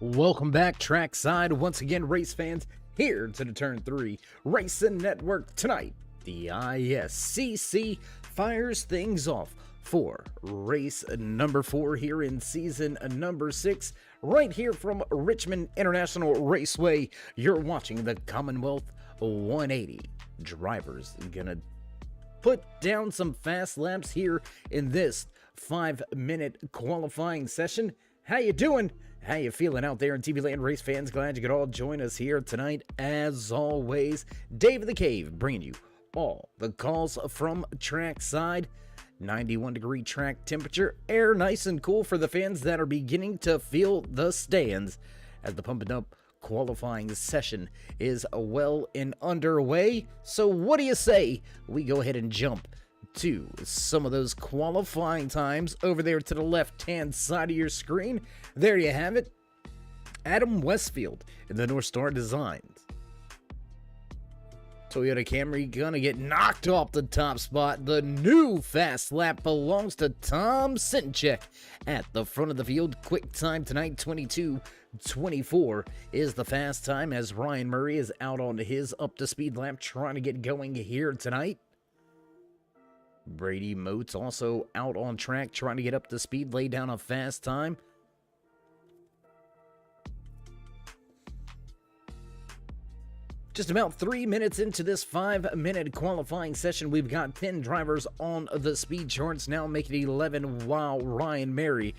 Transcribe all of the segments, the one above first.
Welcome back, Trackside. Once again, race fans, here to the Turn 3 Racing Network. Tonight, the ISCC fires things off for race number 4 here in season number 6, right here from Richmond International Raceway. You're watching the Commonwealth 180. Drivers gonna put down some fast laps here in this 5-minute qualifying session. How you doing? How you feeling out there in TV land, race fans? Glad you could all join us here tonight. As always, Dave of the Cave bringing you all the calls from Trackside. 91-degree track temperature, air nice and cool for the fans that are beginning to feel the stands as the pumping up qualifying session is well and underway. So what do you say we go ahead and jump to some of those qualifying times over there to the left-hand side of your screen? There you have it. Adam Westfield in the North Star Designs Toyota Camry gonna get knocked off the top spot. The new fast lap belongs to Tom Sinchek at the front of the field. Quick time tonight, 22:24 is the fast time as Ryan Murray is out on his up-to-speed lap trying to get going here tonight. Brady Moats also out on track trying to get up to speed, lay down a fast time. Just about 3 minutes into this 5-minute qualifying session, we've got 10 drivers on the speed charts now, making it 11 while Ryan Murray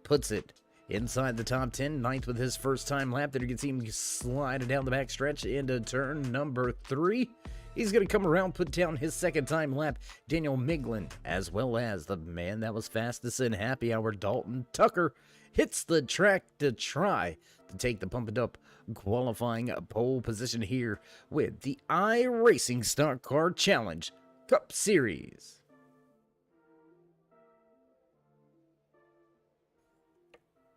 puts it inside the top 10, ninth with his first time lap. There you can see him sliding down the backstretch into turn number 3. He's going to come around, put down his second time lap, Daniel Miglin, as well as the man that was fastest in happy hour, Dalton Tucker, hits the track to try to take the Pump It Up qualifying pole position here with the iRacing Stock Car Challenge Cup Series.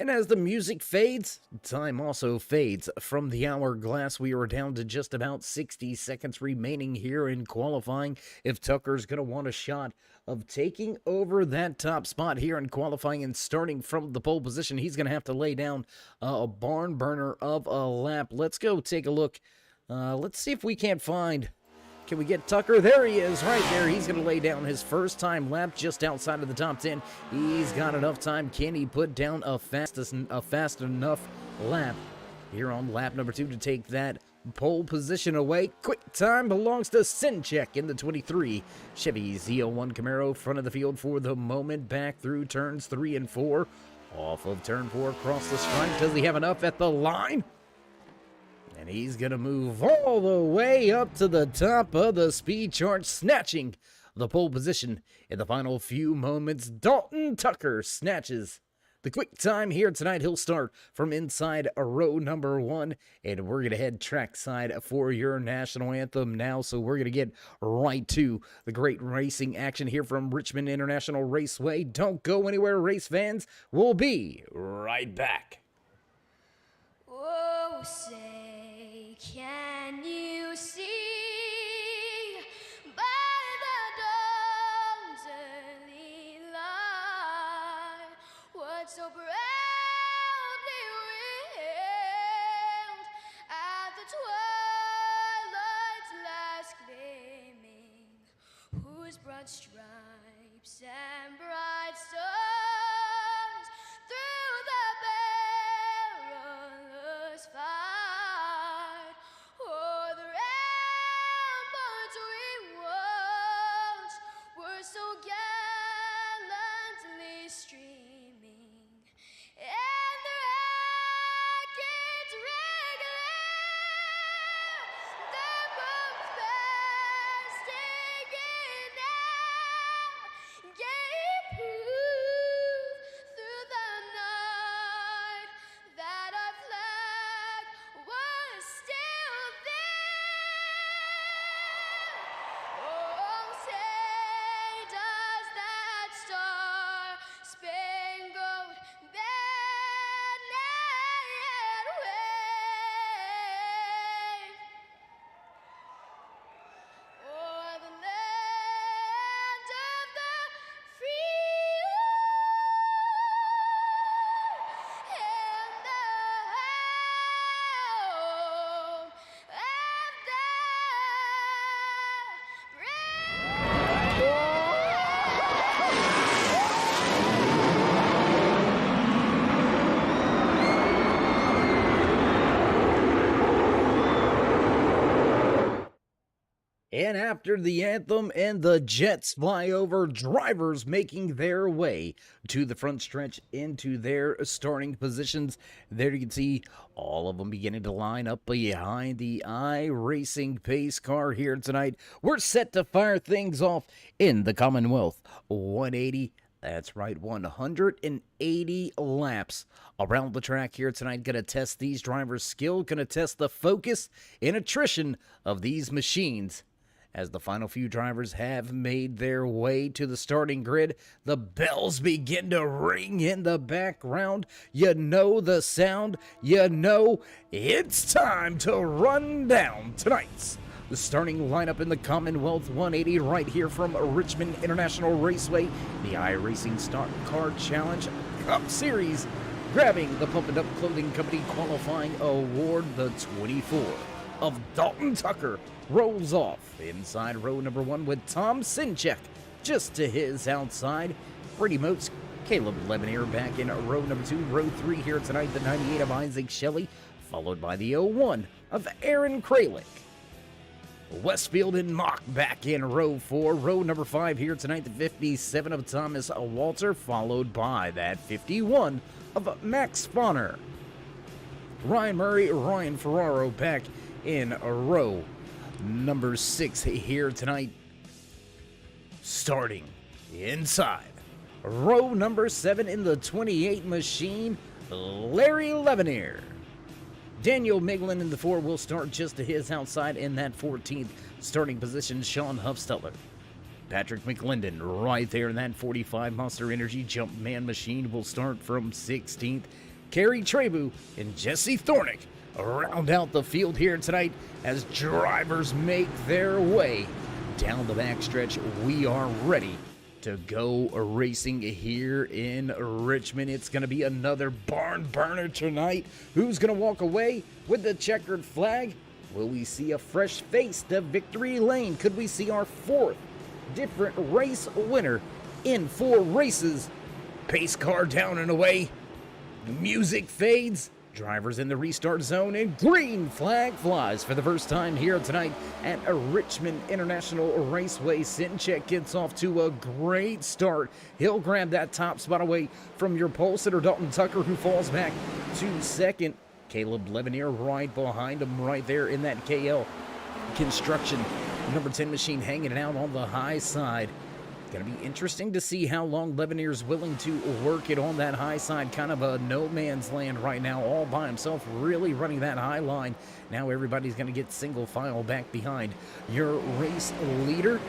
And as the music fades, time also fades from the hourglass. We are down to just about 60 seconds remaining here in qualifying. If Tucker's going to want a shot of taking over that top spot here in qualifying and starting from the pole position, he's going to have to lay down a barn burner of a lap. Let's go take a look. Let's see if we can't find... Can we get Tucker? There he is, right there. He's going to lay down his first time lap just outside of the top 10. He's got enough time. Can he put down a fast enough lap here on lap number 2 to take that pole position away? Quick time belongs to Sinchek in the 23 Chevy Z01 Camaro, front of the field for the moment, back through turns 3 and 4. Off of turn 4, across the stripe. Does he have enough at the line? And he's going to move all the way up to the top of the speed chart, snatching the pole position in the final few moments. Dalton Tucker snatches the quick time here tonight. He'll start from inside row number 1, and we're going to head trackside for your national anthem now. So we're going to get right to the great racing action here from Richmond International Raceway. Don't go anywhere, race fans. We'll be right back. Oh, say, can you see by the dawn's early light what so proudly wailed at the twilight's last gleaming, whose broad stripes and bright stars through the perilous fight o'er the ramparts we watched were so gallantly streaming, and the rockets regular, the bombs bursting in air, gave proof through the night that our flag was still there. Oh, say does that star-spangled banner yet wave o'er the land of the free and the home of the And after the anthem and the jets fly over, drivers making their way to the front stretch into their starting positions. There you can see all of them beginning to line up behind the iRacing pace car here tonight. We're set to fire things off in the CommonWealth 180. That's right, 180 laps around the track here tonight. Going to test these drivers' skill, going to test the focus and attrition of these machines. As the final few drivers have made their way to the starting grid, the bells begin to ring in the background. You know the sound. You know it's time to run down tonight's the starting lineup in the CommonWealth 180 right here from Richmond International Raceway, the iRacing Stock Car Challenge Cup Series, grabbing the Pump It Up Clothing Company Qualifying Award. The 24 of Dalton Tucker rolls off inside row number 1 with Tom Sinchek just to his outside. Brady Moats, Caleb Lemonnier back in row number 2. Row 3 here tonight, the 98 of Isaac Shelley, followed by the 01 of Aaron Kralik. Westfield and Mock back in row 4. Row number 5 here tonight, the 57 of Thomas Walter, followed by that 51 of Max Spawner. Ryan Murray, Ryan Ferraro back in row number 6 here tonight. Starting inside row number 7 in the 28 machine, Larry Lemonnier. Daniel Miglin in the 4 will start just to his outside in that 14th starting position, Sean Huffstetter. Patrick McClendon right there in that 45 Monster Energy Jumpman machine will start from 16th. Kerry Trebu, and Jesse Thornick round out the field here tonight as drivers make their way down the backstretch. We are ready to go racing here in Richmond. It's going to be another barn burner tonight. Who's going to walk away with the checkered flag? Will we see a fresh face to victory lane? Could we see our fourth different race winner in 4 races? Pace car down and away. The music fades. Drivers in the restart zone, and green flag flies for the first time here tonight at Richmond International Raceway. Sinchek gets off to a great start. He'll grab that top spot away from your pole sitter, Dalton Tucker, who falls back to second. Caleb Levenier right behind him right there in that KL Construction number 10 machine hanging out on the high side. Going to be interesting to see how long Levenier's willing to work it on that high side. Kind of a no man's land right now, all by himself, really running that high line. Now everybody's going to get single file back behind your race leader.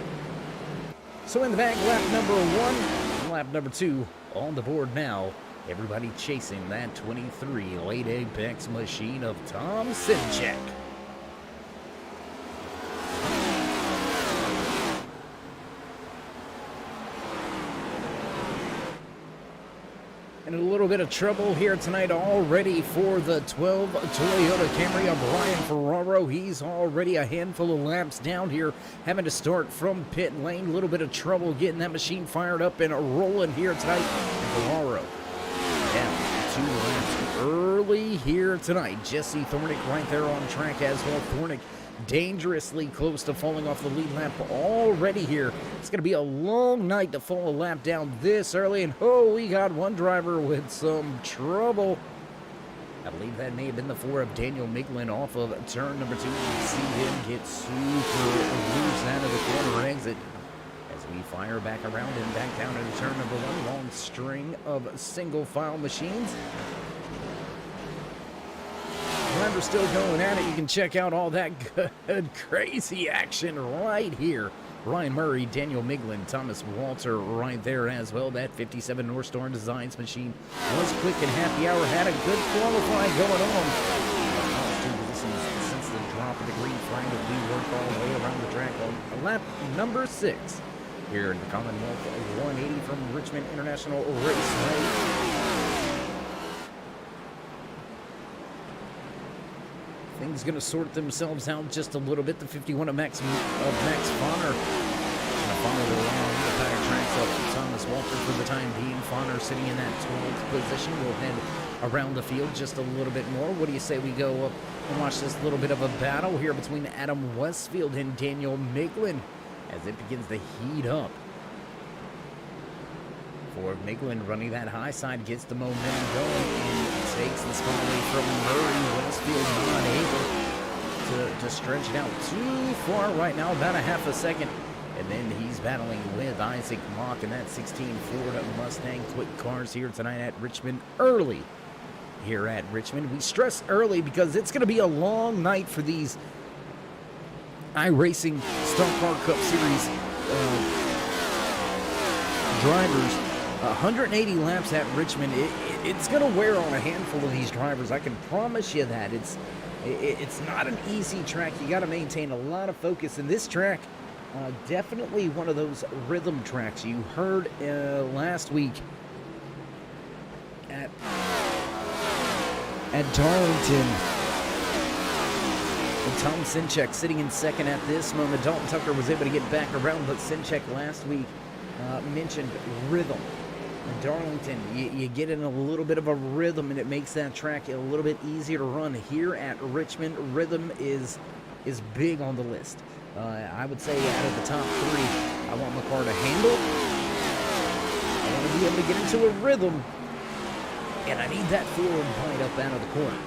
So in the back, lap number 1, lap number 2 on the board now. Everybody chasing that 23 late apex machine of Tom Sinchek. And a little bit of trouble here tonight already for the 12 Toyota Camry of Brian Ferraro. He's already a handful of laps down here, having to start from pit lane. A little bit of trouble getting that machine fired up and rolling here tonight. And Ferraro down 2 laps early here tonight. Jesse Thornick right there on track as well. Thornick dangerously close to falling off the lead lap already here. It's going to be a long night to fall a lap down this early, and oh, we got one driver with some trouble. I believe that may have been the 4 of Daniel Miglin off of turn number 2. You can see him get super loose out of the corner exit as we fire back around and back down into turn number 1. Long string of single file machines. Drivers still going at it. You can check out all that good, crazy action right here. Ryan Murray, Daniel Miglin, Thomas Walter right there as well. That 57 North Star Designs machine was quick and happy hour. Had a good qualifying going on. Since the drop of the green flag, we worked all the way around the track on lap number 6 here in the CommonWealth 180 from Richmond International Raceway. Things going to sort themselves out just a little bit. The 51 of Max Fonner going to follow along the back tracks up Thomas Walter for the time being. Fonner sitting in that 12th position. We'll head around the field just a little bit more. What do you say we go up and watch this little bit of a battle here between Adam Westfield and Daniel Miglin as it begins to heat up. For Miglin running that high side, gets the momentum going and takes the spot away from Murray. Westfield not able to stretch it out too far right now, about a half a second. And then he's battling with Isaac Mock in that 16 Ford Mustang quick cars here tonight at Richmond early. Here at Richmond, we stress early because it's going to be a long night for these iRacing Stock Car Cup Series drivers. 180 laps at Richmond. It's going to wear on a handful of these drivers. I can promise you that. It's not an easy track. You got to maintain a lot of focus. And this track, definitely one of those rhythm tracks. You heard last week at Darlington. And Tom Sinchek sitting in second at this moment. Dalton Tucker was able to get back around, but Sinchek last week mentioned rhythm. Darlington, you get in a little bit of a rhythm, and it makes that track a little bit easier to run. Here at Richmond, rhythm is big on the list. I would say out of the top 3, I want my car to handle. I want to be able to get into a rhythm, and I need that forward bite up out of the corner.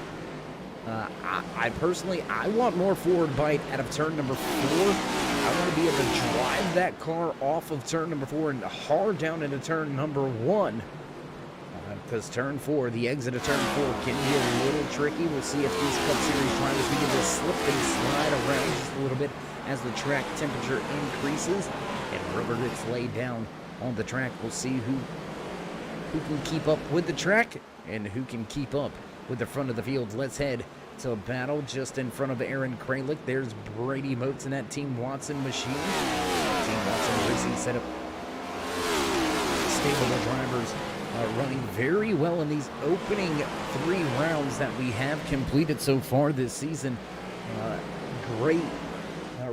I personally want more forward bite out of turn number 4. I want to be able to drive that car off of turn number 4 and hard down into turn number 1. Because turn 4, the exit of turn 4 can be a little tricky. We'll see if these Cup Series drivers begin to slip and slide around just a little bit as the track temperature increases and rubber gets laid down on the track. We'll see who who can keep up with the track and who can keep up with the front of the field. Let's head to a battle just in front of Aaron Kralik. There's Brady Moats in that Team Watson machine. Team Watson Racing setup. Stable of drivers running very well in these opening 3 rounds that we have completed so far this season. Great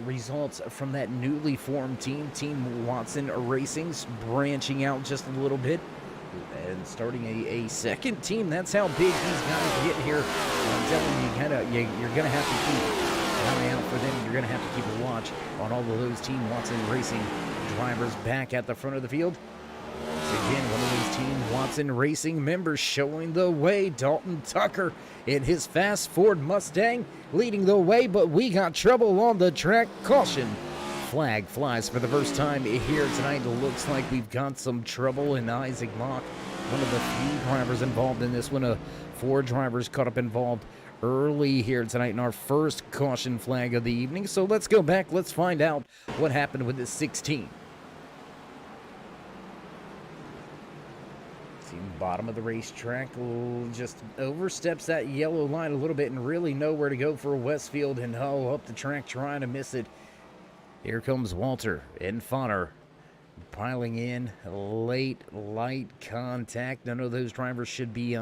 results from that newly formed team, Team Watson Racing's branching out just a little bit and starting a second team. That's how big these guys get here. I'm telling you, you're gonna have to keep an eye out for them. You're gonna have to keep a watch on all of those Team Watson Racing drivers back at the front of the field. Again, one of these Team Watson Racing members showing the way. Dalton Tucker in his fast Ford Mustang leading the way, but we got trouble on the track. Caution. Flag flies for the first time here tonight. It looks like we've got some trouble in Isaac Mock. One of the few drivers involved in this one. 4 drivers caught up involved early here tonight in our first caution flag of the evening. So let's go back. Let's find out what happened with this 16. Bottom of the racetrack just oversteps that yellow line a little bit and really nowhere to go for Westfield, and up the track trying to miss it. Here comes Walter and Fonner piling in. Late light contact. None of those drivers should be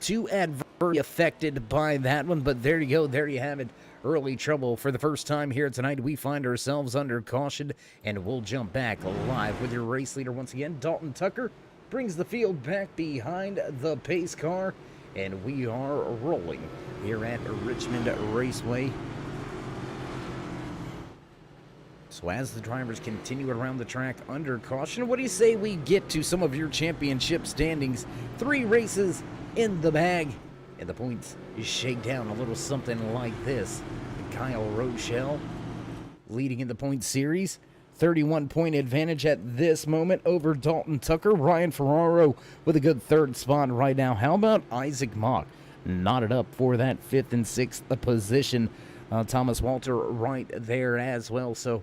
too adversely affected by that one, but there you go. There you have it. Early trouble for the first time here tonight. We find ourselves under caution, and we'll jump back live with your race leader once again. Dalton Tucker brings the field back behind the pace car, and we are rolling here at Richmond Raceway. So as the drivers continue around the track under caution, what do you say we get to some of your championship standings? 3 races in the bag, and the points shake down a little something like this. Kyle Rochelle leading in the point series. 31-point advantage at this moment over Dalton Tucker. Ryan Ferraro with a good 3rd spot right now. How about Isaac Mock? Knotted up for that 5th and 6th position. Thomas Walter right there as well. So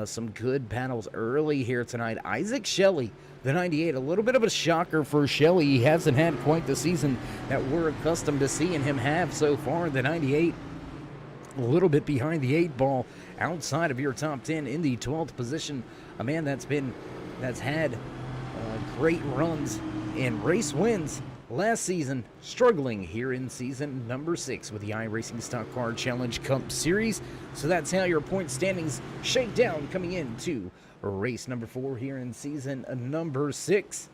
some good battles early here tonight. Isaac Shelley, the 98, a little bit of a shocker for Shelley. He hasn't had quite the season that we're accustomed to seeing him have so far. The 98, a little bit behind the 8 ball, outside of your top 10 in the 12th position. A man that's had great runs and race wins last season, struggling here in season number 6 with the iRacing Stock Car Challenge Cup Series. So that's how your point standings shake down coming into race number 4 here in season number 6.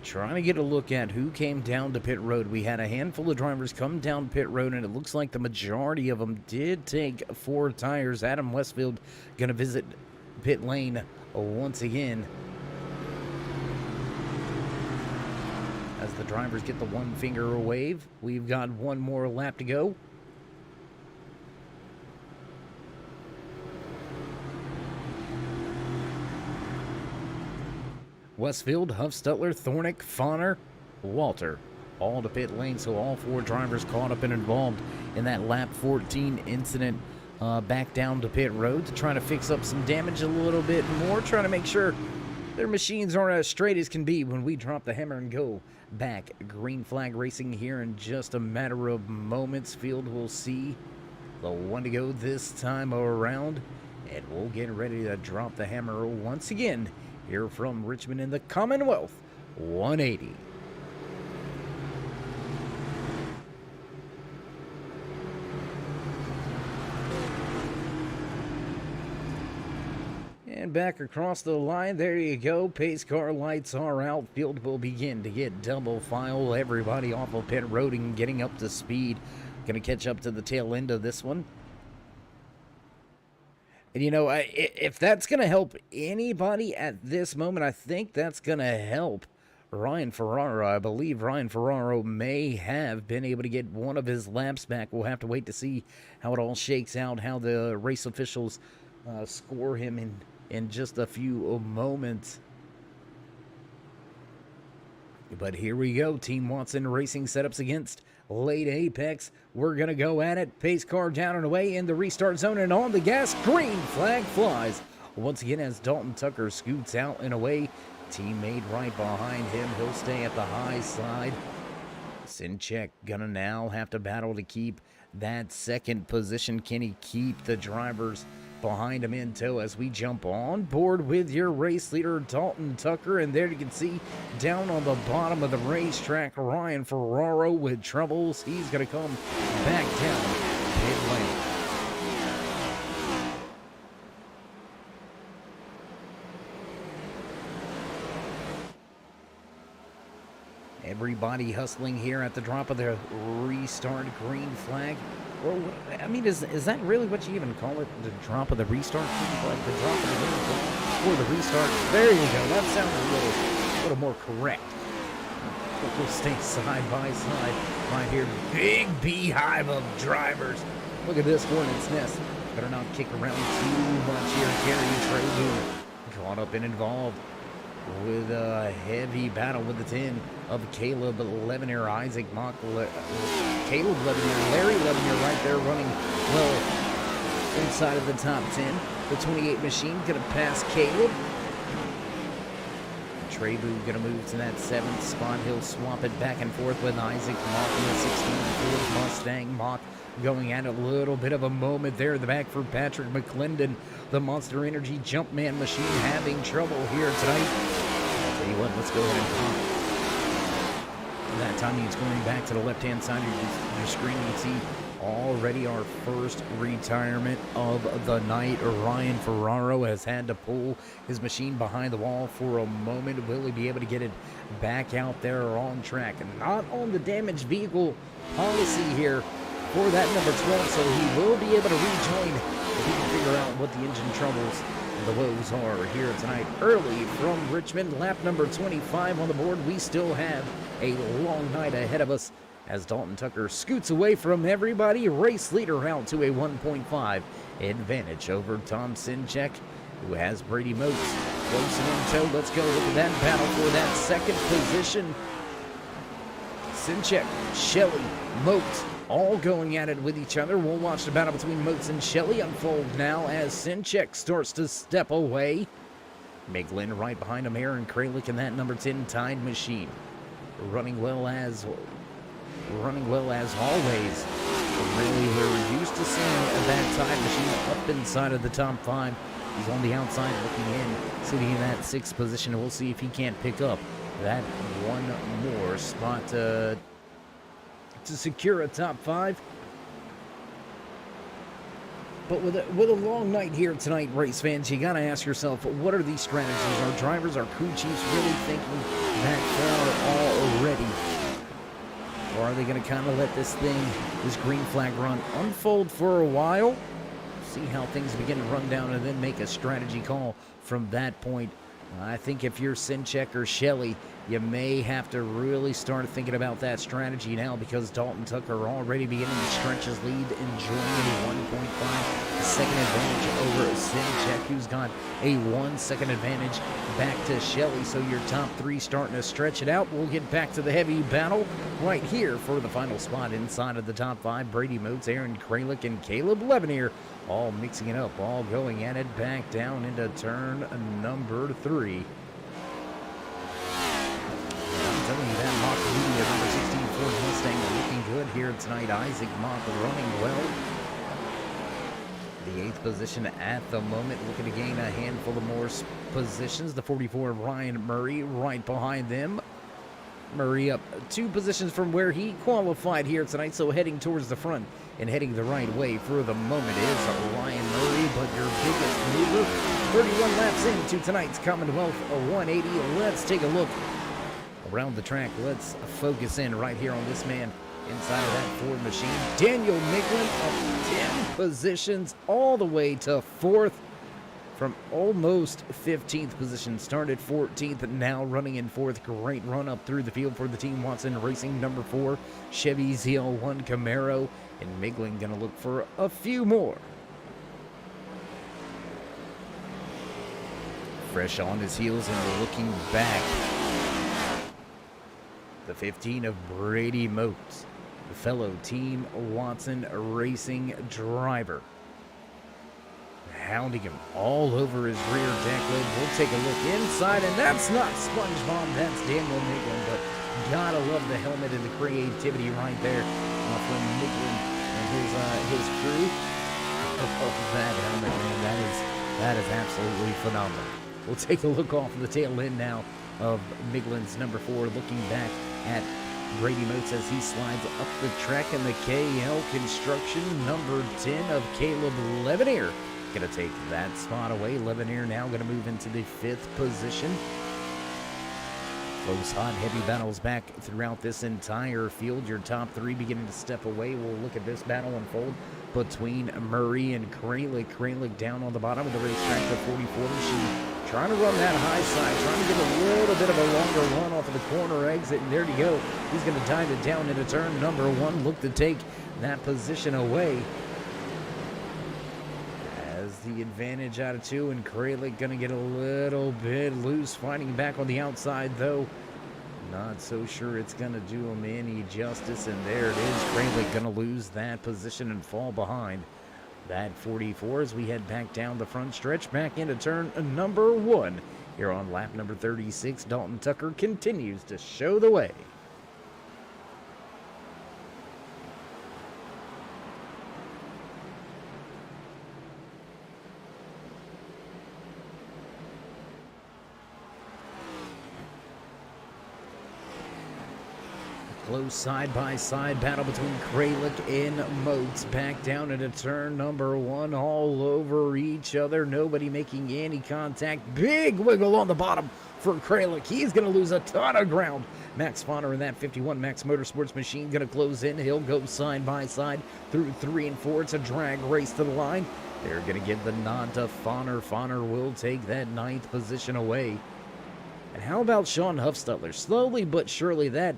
Trying to get a look at who came down to pit road. We had a handful of drivers come down pit road, and it looks like the majority of them did take 4 tires. Adam Westfield going to visit pit lane once again as the drivers get the one finger wave. We've got one more lap to go. Westfield, Huffstutler, Thornick, Fonner, Walter, all to pit lane. So all 4 drivers caught up and involved in that lap 14 incident back down to pit road to try to fix up some damage a little bit more, trying to make sure their machines are as straight as can be when we drop the hammer and go back. Green flag racing here in just a matter of moments. Field will see the one to go this time around, and we'll get ready to drop the hammer once again here from Richmond in the CommonWealth 180. And back across the line, there you go. Pace car lights are out. Field will begin to get double file. Everybody off of pit road and getting up to speed. Going to catch up to the tail end of this one. And, you know, if that's going to help anybody at this moment, I think that's going to help Ryan Ferraro. I believe Ryan Ferraro may have been able to get one of his laps back. We'll have to wait to see how it all shakes out, how the race officials score him in just a few moments. But here we go. Team Watson Racing setups against late apex. We're going to go at it. Pace car down and away in the restart zone and on the gas. Green flag flies. Once again, as Dalton Tucker scoots out and away, teammate right behind him. He'll stay at the high side. Sinchek gonna now have to battle to keep that second position. Can he keep the drivers behind him in tow as we jump on board with your race leader, Dalton Tucker? And there you can see down on the bottom of the racetrack, Ryan Ferraro with troubles. He's gonna come back down pit lane. Everybody hustling here at the drop of the restart green flag. Or, I mean, is that really what you even call it? The drop of the restart green flag? The drop of the green flag or the restart? There you go. That sounds a little more correct. We'll stay side by side right here. Big beehive of drivers. Look at this hornet's nest. Better not kick around too much here. Gary Trey caught up and involved with a heavy battle with the 10 of Caleb Leveneer, Isaac Mock, Caleb Leveneer, Larry Leveneer right there running well inside of the top 10. The 28 machine gonna pass Caleb. Trebu gonna move to that 7th spot. He'll swap it back and forth with Isaac Mock in the 16th Ford Mustang. Mock going at a little bit of a moment there in the back for Patrick McClendon. The Monster Energy Jumpman machine having trouble here tonight. I'll tell you what, let's go ahead and pop. That time he's going back to the left-hand side of your screen. You can see already our first retirement of the night. Ryan Ferraro has had to pull his machine behind the wall for a moment. Will he be able to get it back out there on track? Not on the damaged vehicle policy here for that number 12, so he will be able to rejoin if he can figure out what the engine troubles and the woes are here tonight. Early from Richmond, lap number 25 on the board. We still have a long night ahead of us as Dalton Tucker scoots away from everybody. Race leader out to a 1.5 advantage over Tom Sinchek, who has Brady Moats close and in tow. Let's go look at that battle for that second position. Sinchek, Shelley, Moats, all going at it with each other. We'll watch the battle between Moats and Shelley unfold now as Sinchek starts to step away. Miglin right behind him, Aaron Kralik in that number 10 Tide machine. Running well as always. Really, we're used to seeing that Tide machine up inside of the top 5. He's on the outside looking in, sitting in that 6th position. We'll see if he can't pick up that one more spot to secure a top 5. But with a long night here tonight, race fans, you gotta ask yourself, what are these strategies? Our drivers, our crew chiefs really thinking that far already? Or are they gonna kind of let this green flag run unfold for a while? See how things begin to run down and then make a strategy call from that point. I think if you're Sinchek or Shelley, you may have to really start thinking about that strategy now, because Dalton Tucker already beginning to stretch his lead, enjoying a 1.5 second advantage over Sinchek, who's got a 1 second advantage back to Shelley. So your top 3 starting to stretch it out. We'll get back to the heavy battle right here for the final spot inside of the top 5. Brady Moats, Aaron Kralik, and Caleb Leveneer all mixing it up, all going at it back down into turn number 3. I'm telling you, that Mock leading at number 16 Ford Mustang looking good here tonight. Isaac Mock running well. The 8th position at the moment, looking to gain a handful of more positions. The 44 of Ryan Murray right behind them. Murray up 2 positions from where he qualified here tonight, so heading towards the front and heading the right way for the moment is Ryan Murray, but your biggest mover, 31 laps into tonight's Commonwealth 180. Let's take a look around the track. Let's focus in right here on this man inside of that Ford machine. Daniel Miglin up 10 positions all the way to 4th from almost 15th position. Started 14th, now running in 4th. Great run up through the field for the Team Watson Racing number 4 Chevy ZL1 Camaro, and Miglin gonna look for a few more. Fresh on his heels and looking back, the 15 of Brady Moats. fellow Team Watson Racing driver. Hounding him all over his rear deck lid. We'll take a look inside, and that's not SpongeBob, that's Daniel Miglin, but gotta love the helmet and the creativity right there from Miglin and his crew. Oh, that helmet, man, that is absolutely phenomenal. We'll take a look off the tail end now of Miglin's number 4, looking back at Brady Motes as he slides up the track in the KL Construction number 10 of Caleb Levenier. Going to take that spot away. Levenier now going to move into the 5th position. Close, hot, heavy battles back throughout this entire field. Your top 3 beginning to step away. We'll look at this battle unfold between Murray and Kralik. Kralik down on the bottom of the racetrack, the 44 machine. Trying to run that high side, trying to get a little bit of a longer run off of the corner exit, and there you go. He's going to dive it down into turn number 1. Look to take that position away. As the advantage out of 2, and Kralik going to get a little bit loose, fighting back on the outside, though. Not so sure it's going to do him any justice, and there it is. Kralik going to lose that position and fall behind that 44 as we head back down the front stretch, back into turn number 1. Here on lap number 36, Dalton Tucker continues to show the way. Close side-by-side battle between Kralik and Motes. Back down into turn number 1, all over each other. Nobody making any contact. Big wiggle on the bottom for Kralik. He's going to lose a ton of ground. Max Fonner in that 51 Max Motorsports machine going to close in. He'll go side-by-side through 3 and 4. It's a drag race to the line. They're going to give the nod to Fonner. Fonner will take that 9th position away. And how about Sean Huffstutler? Slowly but surely that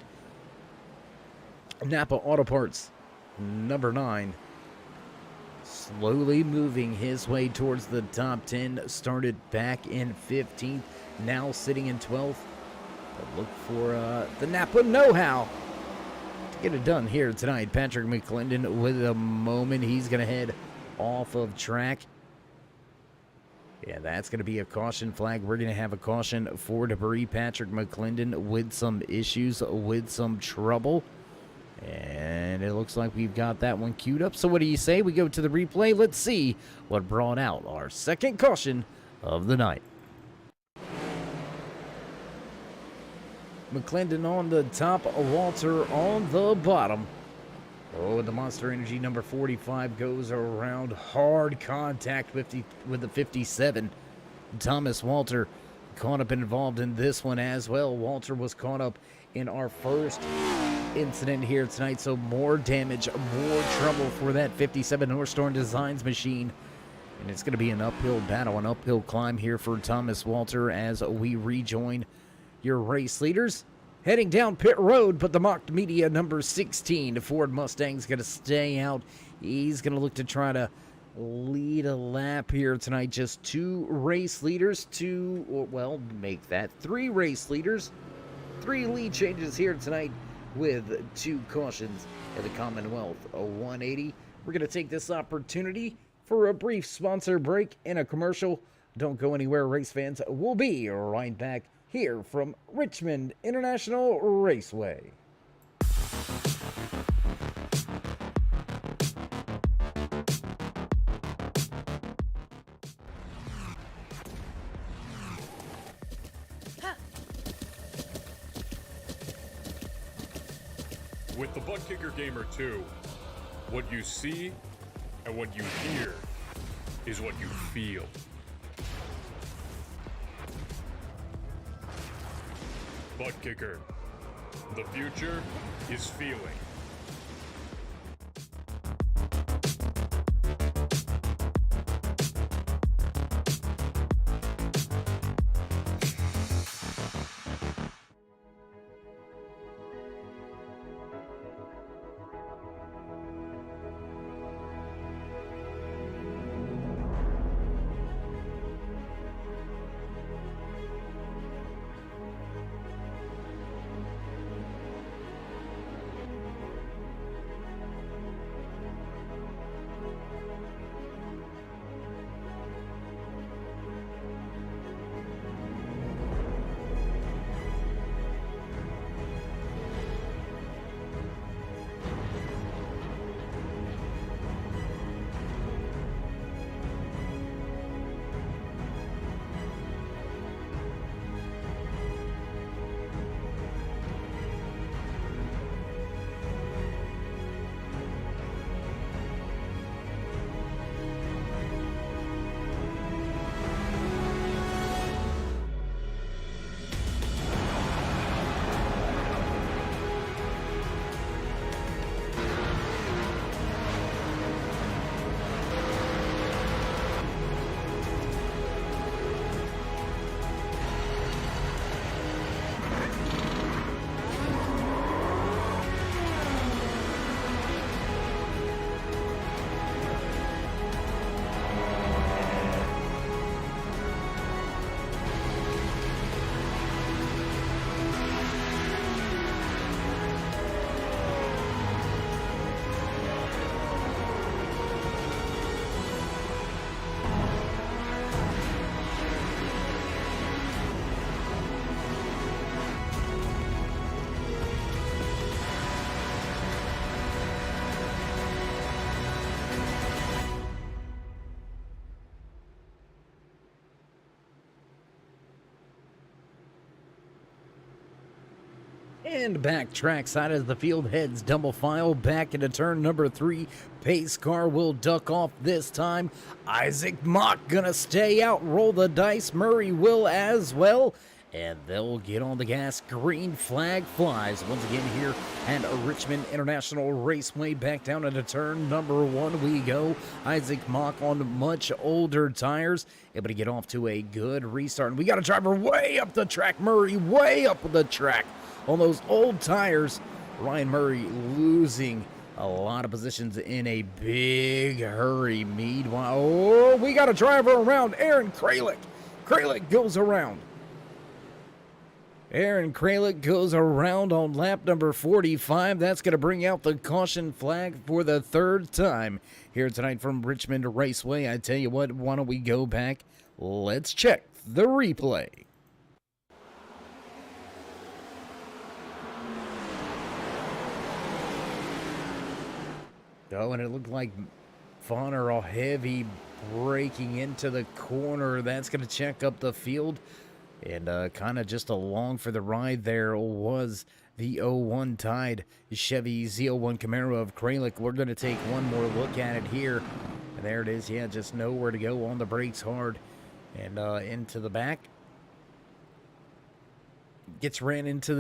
Napa Auto Parts, number 9, slowly moving his way towards the top 10. Started back in 15th, now sitting in 12th. But look for the Napa know-how to get it done here tonight. Patrick McClendon with a moment. He's going to head off of track. Yeah, that's going to be a caution flag. We're going to have a caution for debris. Patrick McClendon with some issues, with some trouble. And it looks like we've got that one queued up. So what do you say? We go to the replay. Let's see what brought out our second caution of the night. McClendon on the top, Walter on the bottom. Oh, the Monster Energy number 45 goes around. Hard contact with the 57. Thomas Walter caught up and involved in this one as well. Walter was caught up in our first incident here tonight, so more damage, more trouble for that 57 North Storm Designs machine. And it's going to be an uphill battle, an uphill climb here for Thomas Walter as we rejoin your race leaders. Heading down pit road, but the mocked media number 16, Ford Mustang's going to stay out. He's going to look to try to lead a lap here tonight. Just 2 race leaders, well, make that 3 race leaders. 3 lead changes here tonight with 2 cautions at the Commonwealth 180. We're going to take this opportunity for a brief sponsor break and a commercial. Don't go anywhere, race fans. We'll be right back here from Richmond International Raceway. With the Butt Kicker Gamer 2, what you see and what you hear is what you feel. Butt Kicker. The future is feeling. And back trackside as the field heads double file back into turn number 3. Pace car will duck off this time. Isaac Mock gonna stay out, roll the dice. Murray will as well. And they'll get on the gas. Green flag flies once again here at Richmond International Raceway. Back down into turn number 1 we go. Isaac Mock on much older tires, able to get off to a good restart. And we got a driver way up the track. Murray way up the track on those old tires. Ryan Murray losing a lot of positions in a big hurry. Meanwhile, oh, we got a driver around. Aaron Kralik. Kralik goes around. Aaron Kralik goes around on lap number 45. That's going to bring out the caution flag for the 3rd time here tonight from Richmond Raceway. I tell you what, why don't we go back? Let's check the replay. Oh, and it looked like Fonner all heavy braking into the corner. That's going to check up the field. And kind of just along for the ride there was the 01 Tide Chevy Z01 Camaro of Kralik. We're going to take one more look at it here. And there it is. Yeah, just nowhere to go, on the brakes hard. And into the back. Gets ran into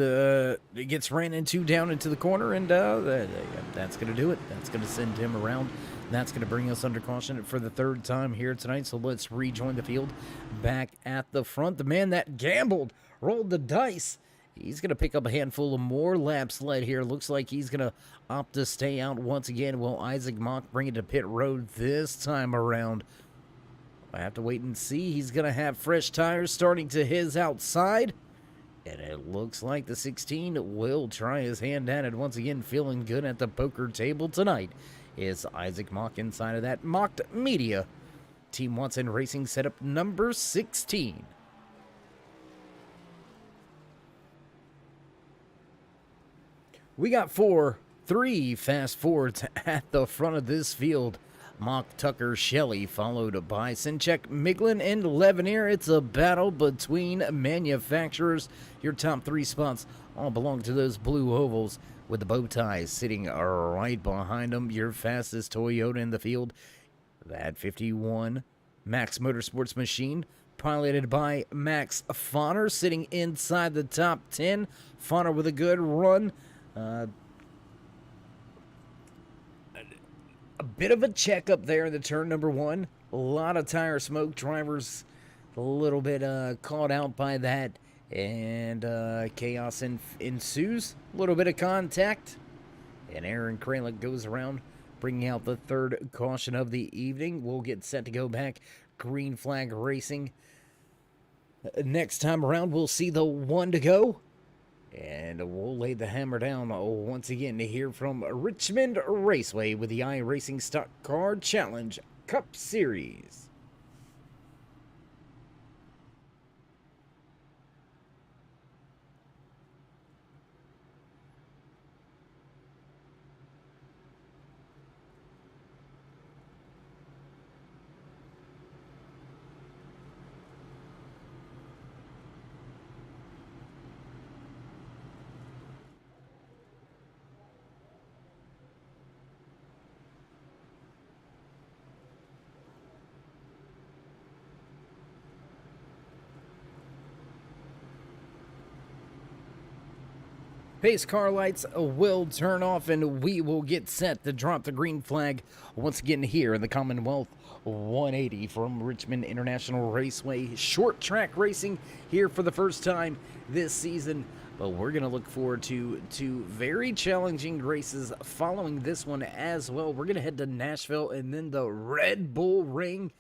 down into the corner, and that's going to do it. That's going to send him around. That's going to bring us under caution for the 3rd time here tonight. So let's rejoin the field back at the front. The man that gambled, rolled the dice, he's going to pick up a handful of more laps led here. Looks like he's going to opt to stay out once again. Will Isaac Mock bring it to pit road this time around? I have to wait and see. He's going to have fresh tires starting to his outside. And it looks like the 16 will try his hand at it once again, feeling good at the poker table tonight. Is Isaac Mock inside of that Mocked Media Team Watson Racing setup number 16. We got 3 fast forwards at the front of this field. Mock, Tucker, Shelley, followed by Sinchek, Miglin, and Levenier. It's a battle between manufacturers. Your top 3 spots all belong to those blue ovals with the bow ties sitting right behind them. Your fastest Toyota in the field, that 51 Max Motorsports machine, piloted by Max Fonner, sitting inside the top 10. Fonner with a good run. A bit of a checkup there in the turn number 1. A lot of tire smoke. Drivers a little bit caught out by that. And chaos ensues. A little bit of contact. And Aaron Kralik goes around, bringing out the 3rd caution of the evening. We'll get set to go back. Green flag racing. Next time around, we'll see the 1 to go. And we'll lay the hammer down once again to hear from Richmond Raceway with the iRacing Stock Car Challenge Cup Series. Pace car lights will turn off, and we will get set to drop the green flag once again here in the CommonWealth 180 from Richmond International Raceway. Short track racing here for the first time this season, but we're going to look forward to 2 very challenging races following this one as well. We're going to head to Nashville and then the Red Bull Ring.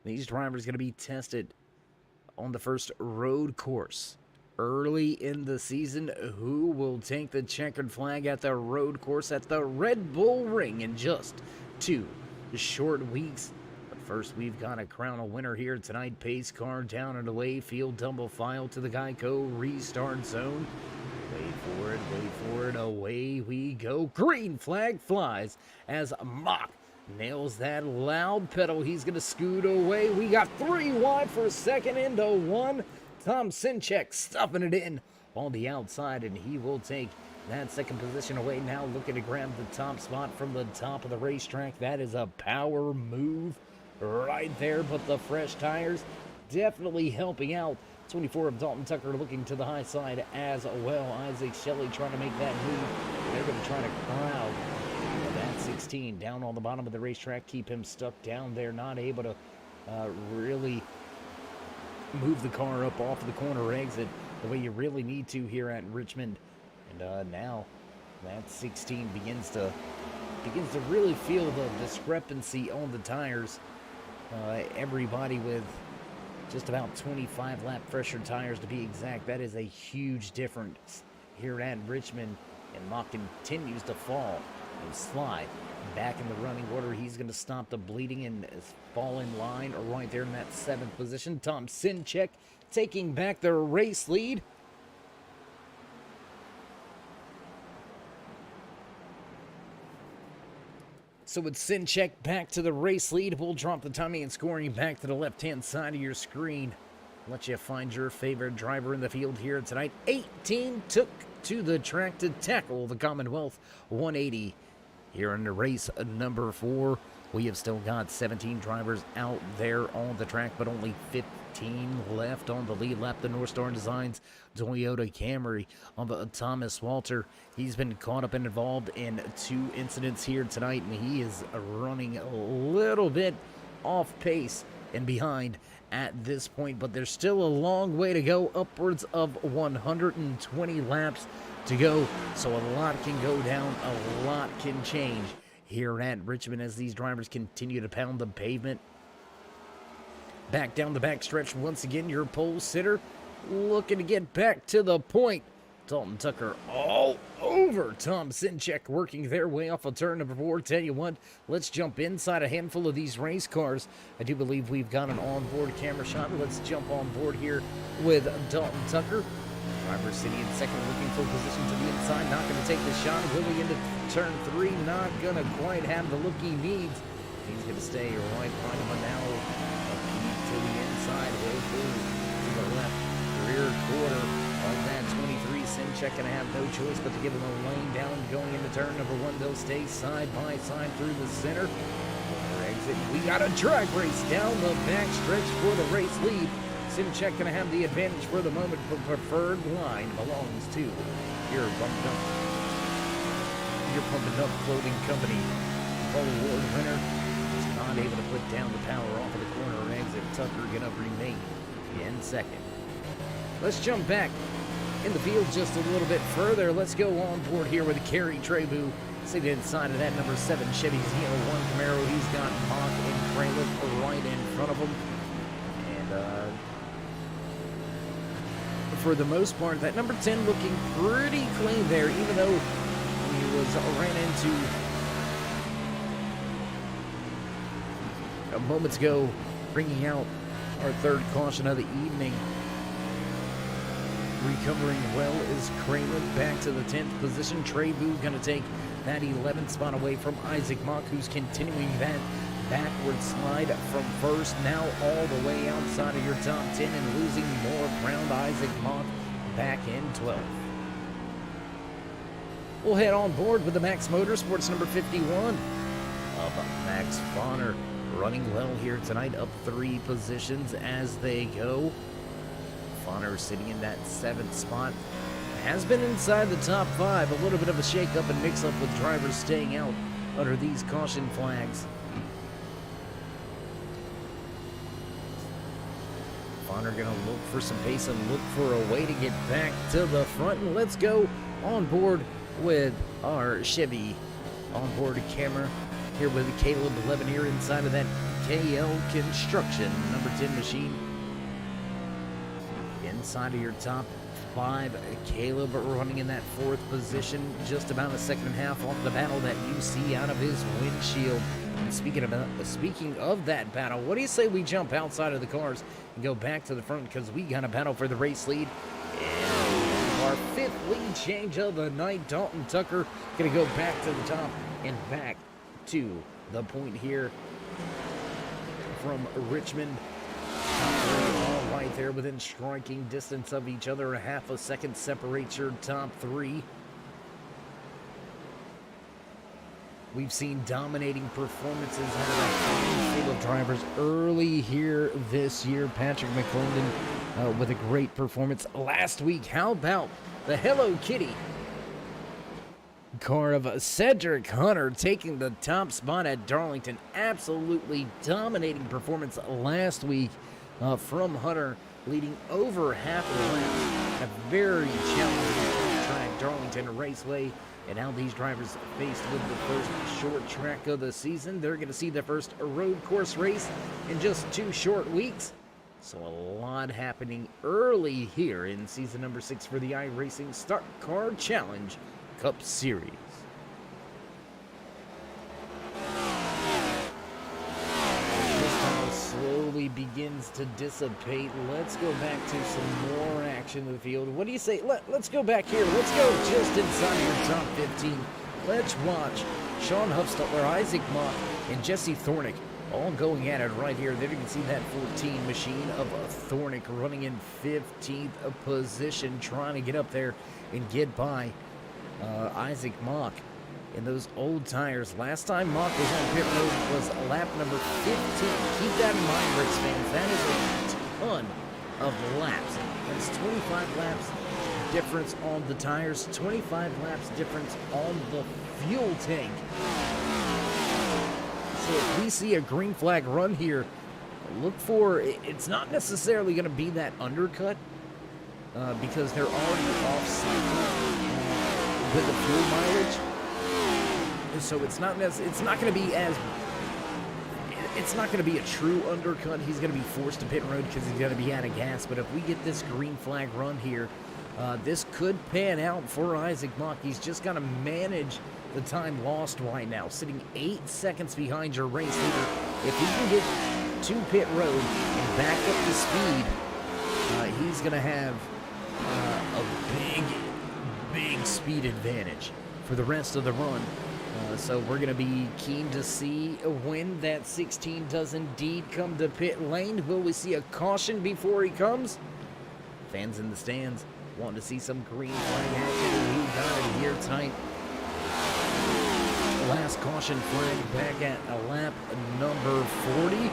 These drivers are going to be tested on the first road course early in the season. Who will take the checkered flag at the road course at the Red Bull Ring in just 2 short weeks? But first, we've got to crown a winner here tonight. Pace car down and away, field tumble file to the Geico restart zone. Wait for it, away we go. Green flag flies as Mock nails that loud pedal. He's going to scoot away. We got 3 wide for 2nd into 1. Tom Sinchek stuffing it in on the outside, and he will take that second position away. Now looking to grab the top spot from the top of the racetrack. That is a power move right there, but the fresh tires definitely helping out. 24 of Dalton Tucker looking to the high side as well. Isaac Shelley trying to make that move. They're going to try to crowd that 16 down on the bottom of the racetrack, keep him stuck down there, not able to really move the car up off of the corner exit the way you really need to here at Richmond. And now that 16 begins to really feel the discrepancy on the tires. Everybody with just about 25 lap fresher tires to be exact. That is a huge difference here at Richmond, and Mock continues to fall and slide back in the running order. He's going to stop the bleeding and fall in line right there in that 7th position. Tom Sinchek taking back the race lead. So with Sinchek back to the race lead, we'll drop the timing and scoring back to the left-hand side of your screen. Let you find your favorite driver in the field here tonight. 18 took to the track to tackle the Commonwealth 180. Here in the race number 4, we have still got 17 drivers out there on the track, but only 15 left on the lead lap. The North Star Designs Toyota Camry on the Thomas Walter. He's been caught up and involved in 2 incidents here tonight, and he is running a little bit off pace and behind at this point, but there's still a long way to go, upwards of 120 laps to go, so a lot can go down, a lot can change here at Richmond as these drivers continue to pound the pavement. Back down the back stretch once again, your pole sitter looking to get back to the point. Dalton Tucker all over Tom Sinchek, working their way off of turn number 4. Tell you what, let's jump inside a handful of these race cars. I do believe we've got an onboard camera shot. Let's jump on board here with Dalton Tucker. Driver sitting in second, looking for position to the inside. Not going to take the shot. Willie into turn 3. Not going to quite have the look he needs. He's going to stay right behind him now. To the inside. Will through to the left rear quarter of that 23. Sinchek going to have no choice but to give him a lane down going into turn number 1. They'll stay side by side through the center. Exit. We got a drag race down the back stretch for the race lead. Sinchek going to have the advantage for the moment, but preferred line belongs to your Pumped Up Clothing Company. Pole Award winner is not able to put down the power off of the corner exit. Tucker going to remain in second. Let's jump back in the field just a little bit further. Let's go on board here with Kerry Trebu sitting inside of that number 7 Chevy Z01 Camaro. He's got Mock and Kralick right in front of him. And for the most part, that number 10 looking pretty clean there, even though he was ran into moments ago, bringing out our 3rd caution of the evening. Recovering well is Kramer back to the 10th position. Trebu going to take that 11th spot away from Isaac Mock, who's continuing that backward slide from first, now all the way outside of your top 10 and losing more ground. Isaac Mock back in 12th. We'll head on board with the Max Motorsports number 51 of Max Bonner, running well here tonight, up 3 positions as they go. Bonner sitting in that 7th spot, has been inside the top 5. A little bit of a shake-up and mix-up with drivers staying out under these caution flags. Bonner going to look for some pace and look for a way to get back to the front. And let's go on board with our Chevy onboard camera here with Caleb 11 here inside of that KL Construction number 10 machine. Inside of your top 5, Caleb running in that 4th position, just about a second and a half off the battle that you see out of his windshield. And speaking of that battle, what do you say we jump outside of the cars and go back to the front, because we got a battle for the race lead. And our 5th lead change of the night. Dalton Tucker going to go back to the top and back to the point here from Richmond. All white there within striking distance of each other. A half a second separates your top three. We've seen dominating performances out of a handful of drivers early here this year. Patrick McClendon with a great performance last week. How about the Hello Kitty car of Cedric Hunter taking the top spot at Darlington? Absolutely dominating performance last week from Hunter, leading over half a lap. A very challenging track, Darlington Raceway. And now these drivers faced with the first short track of the season. They're going to see their first road course race in just 2 short weeks. So a lot happening early here in season number 6 for the iRacing Stock Car Challenge Cup Series. Slowly begins to dissipate. Let's go back to some more action in the field. What do you say? Let's go back here. Let's go just inside your top 15. Let's watch Sean Huffstutler, Isaac Mock, and Jesse Thornick all going at it right here. There you can see that 14 machine of Thornick running in 15th position, trying to get up there and get by Isaac Mock. In those old tires. Last time Mock was on pit road was lap number 15. Keep that in mind, race fans. That is a ton of laps. That's 25 laps difference on the tires, 25 laps difference on the fuel tank. So if we see a green flag run here, look for, it's not necessarily going to be that undercut because they're already off cycle with the fuel mileage. So it's not going to be it's not going to be a true undercut. He's going to be forced to pit road because he's going to be out of gas. But if we get this green flag run here, this could pan out for Isaac Mock. He's just got to manage the time lost right now, sitting 8 seconds behind your race leader. If he can get to pit road and back up the speed, he's going to have a big speed advantage for the rest of the run. So we're going to be keen to see when that 16 does indeed come to pit lane. Will we see a caution before he comes? Fans in the stands want to see some green flag action. We got it here tight. Last caution flag back at lap number 40.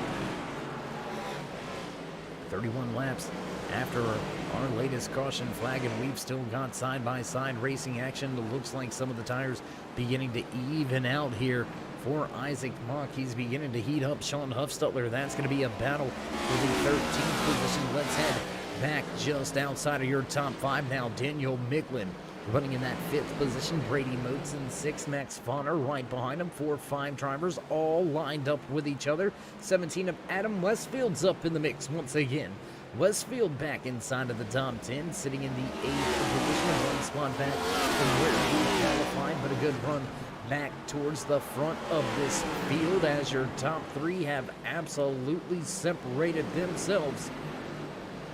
31 laps after our latest caution flag, and we've still got side-by-side racing action. It looks like some of the tires beginning to even out here for Isaac Mock. He's beginning to heat up Sean Huffstutler. That's going to be a battle for the 13th position. Let's head back just outside of your top 5 now. Daniel Micklin running in that 5th position. Brady Motes in 6th. Max Bonner right behind him. 4-5 drivers all lined up with each other. 17 of Adam Westfield's up in the mix once again. Westfield back inside of the top 10, sitting in the 8th position, 1 spot back from where he qualified, but a good run back towards the front of this field as your top 3 have absolutely separated themselves.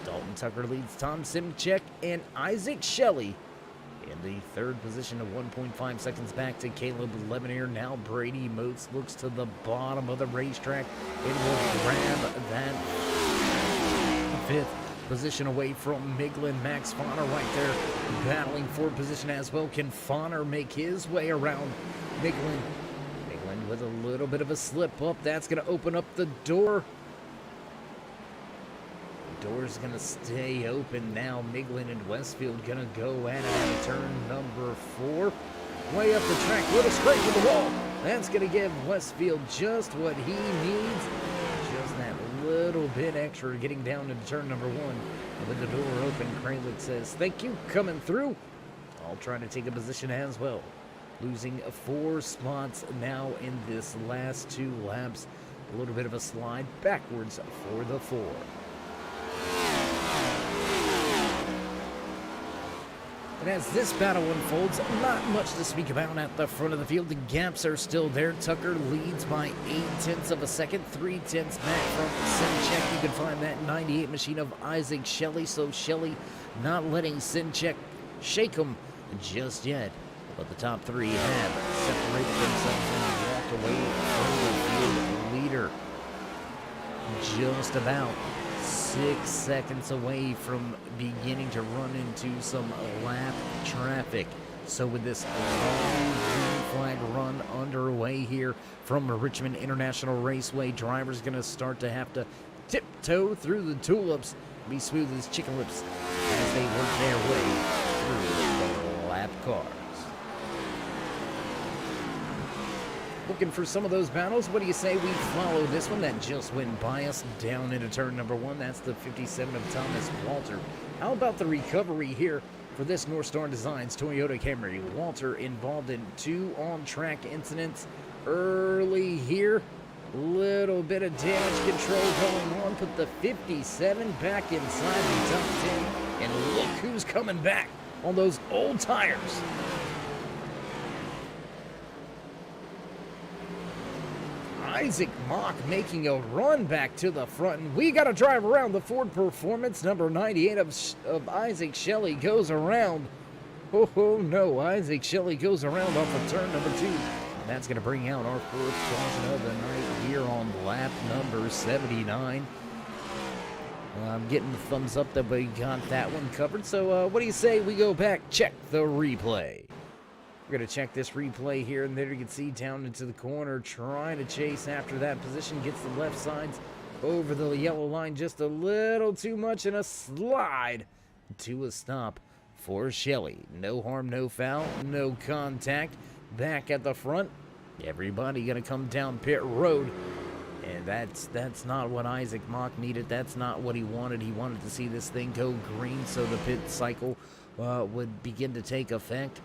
Dalton Tucker leads Tom Simchek and Isaac Shelley in the 3rd position of 1.5 seconds back to Caleb Lemonnier. Now Brady Motes looks to the bottom of the racetrack and will grab that 5th position away from Miglin. Max Fonner right there battling for position as well. Can Fonner make his way around Miglin? Miglin with a little bit of a slip up. That's going to open up the door. The door's going to stay open now. Miglin and Westfield going to go at it at turn number 4. Way up the track, little straight to the wall. That's going to give Westfield just what he needs. Just that little bit extra getting down to turn number 1. With the door open, Kralik says, "Thank you, coming through." I'll try to take a position as well. Losing 4 spots now in this last 2 laps. A little bit of a slide backwards for the 4. And as this battle unfolds, not much to speak about at the front of the field. The gaps are still there. Tucker leads by 0.8 of a second, 0.3 back from Simchek. You can find that 98 machine of Isaac Shelley. So Shelley not letting Simchek shake him just yet. But the top 3 have separated themselves and walked away from the field leader. Just about 6 seconds away from beginning to run into some lap traffic. So with this long green flag run underway here from Richmond International Raceway, drivers going to start to have to tiptoe through the tulips, be smooth as chicken lips as they work their way through the lap cars. Looking for some of those battles. What do you say we follow this one that just went by us down into turn number 1? That's the 57 of Thomas Walter. How about the recovery here for this North Star Designs Toyota Camry? Walter involved in 2 on-track incidents early here. Little bit of damage control going on. Put the 57 back inside the top 10. And look who's coming back on those old tires. Isaac Mock making a run back to the front, and we got to drive around the Ford Performance. Number 98 of Isaac Shelley goes around. Oh no, Isaac Shelley goes around off of turn number 2. That's going to bring out our first caution of the night here on lap number 79. I'm getting the thumbs up that we got that one covered. So what do you say we go back, check the replay? We're going to check this replay here, and there you can see down into the corner, trying to chase after that position, gets the left sides over the yellow line just a little too much, and a slide to a stop for Shelley. No harm, no foul, no contact. Back at the front, everybody going to come down pit road, and that's not what Isaac Mock needed. That's not what he wanted. He wanted to see this thing go green so the pit cycle would begin to take effect.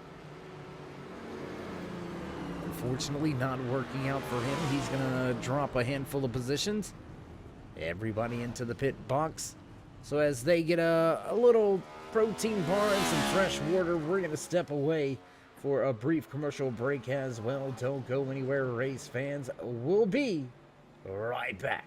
Unfortunately, not working out for him. He's going to drop a handful of positions. Everybody into the pit box. So as they get a little protein bar and some fresh water, we're going to step away for a brief commercial break as well. Don't go anywhere, race fans. We'll be right back.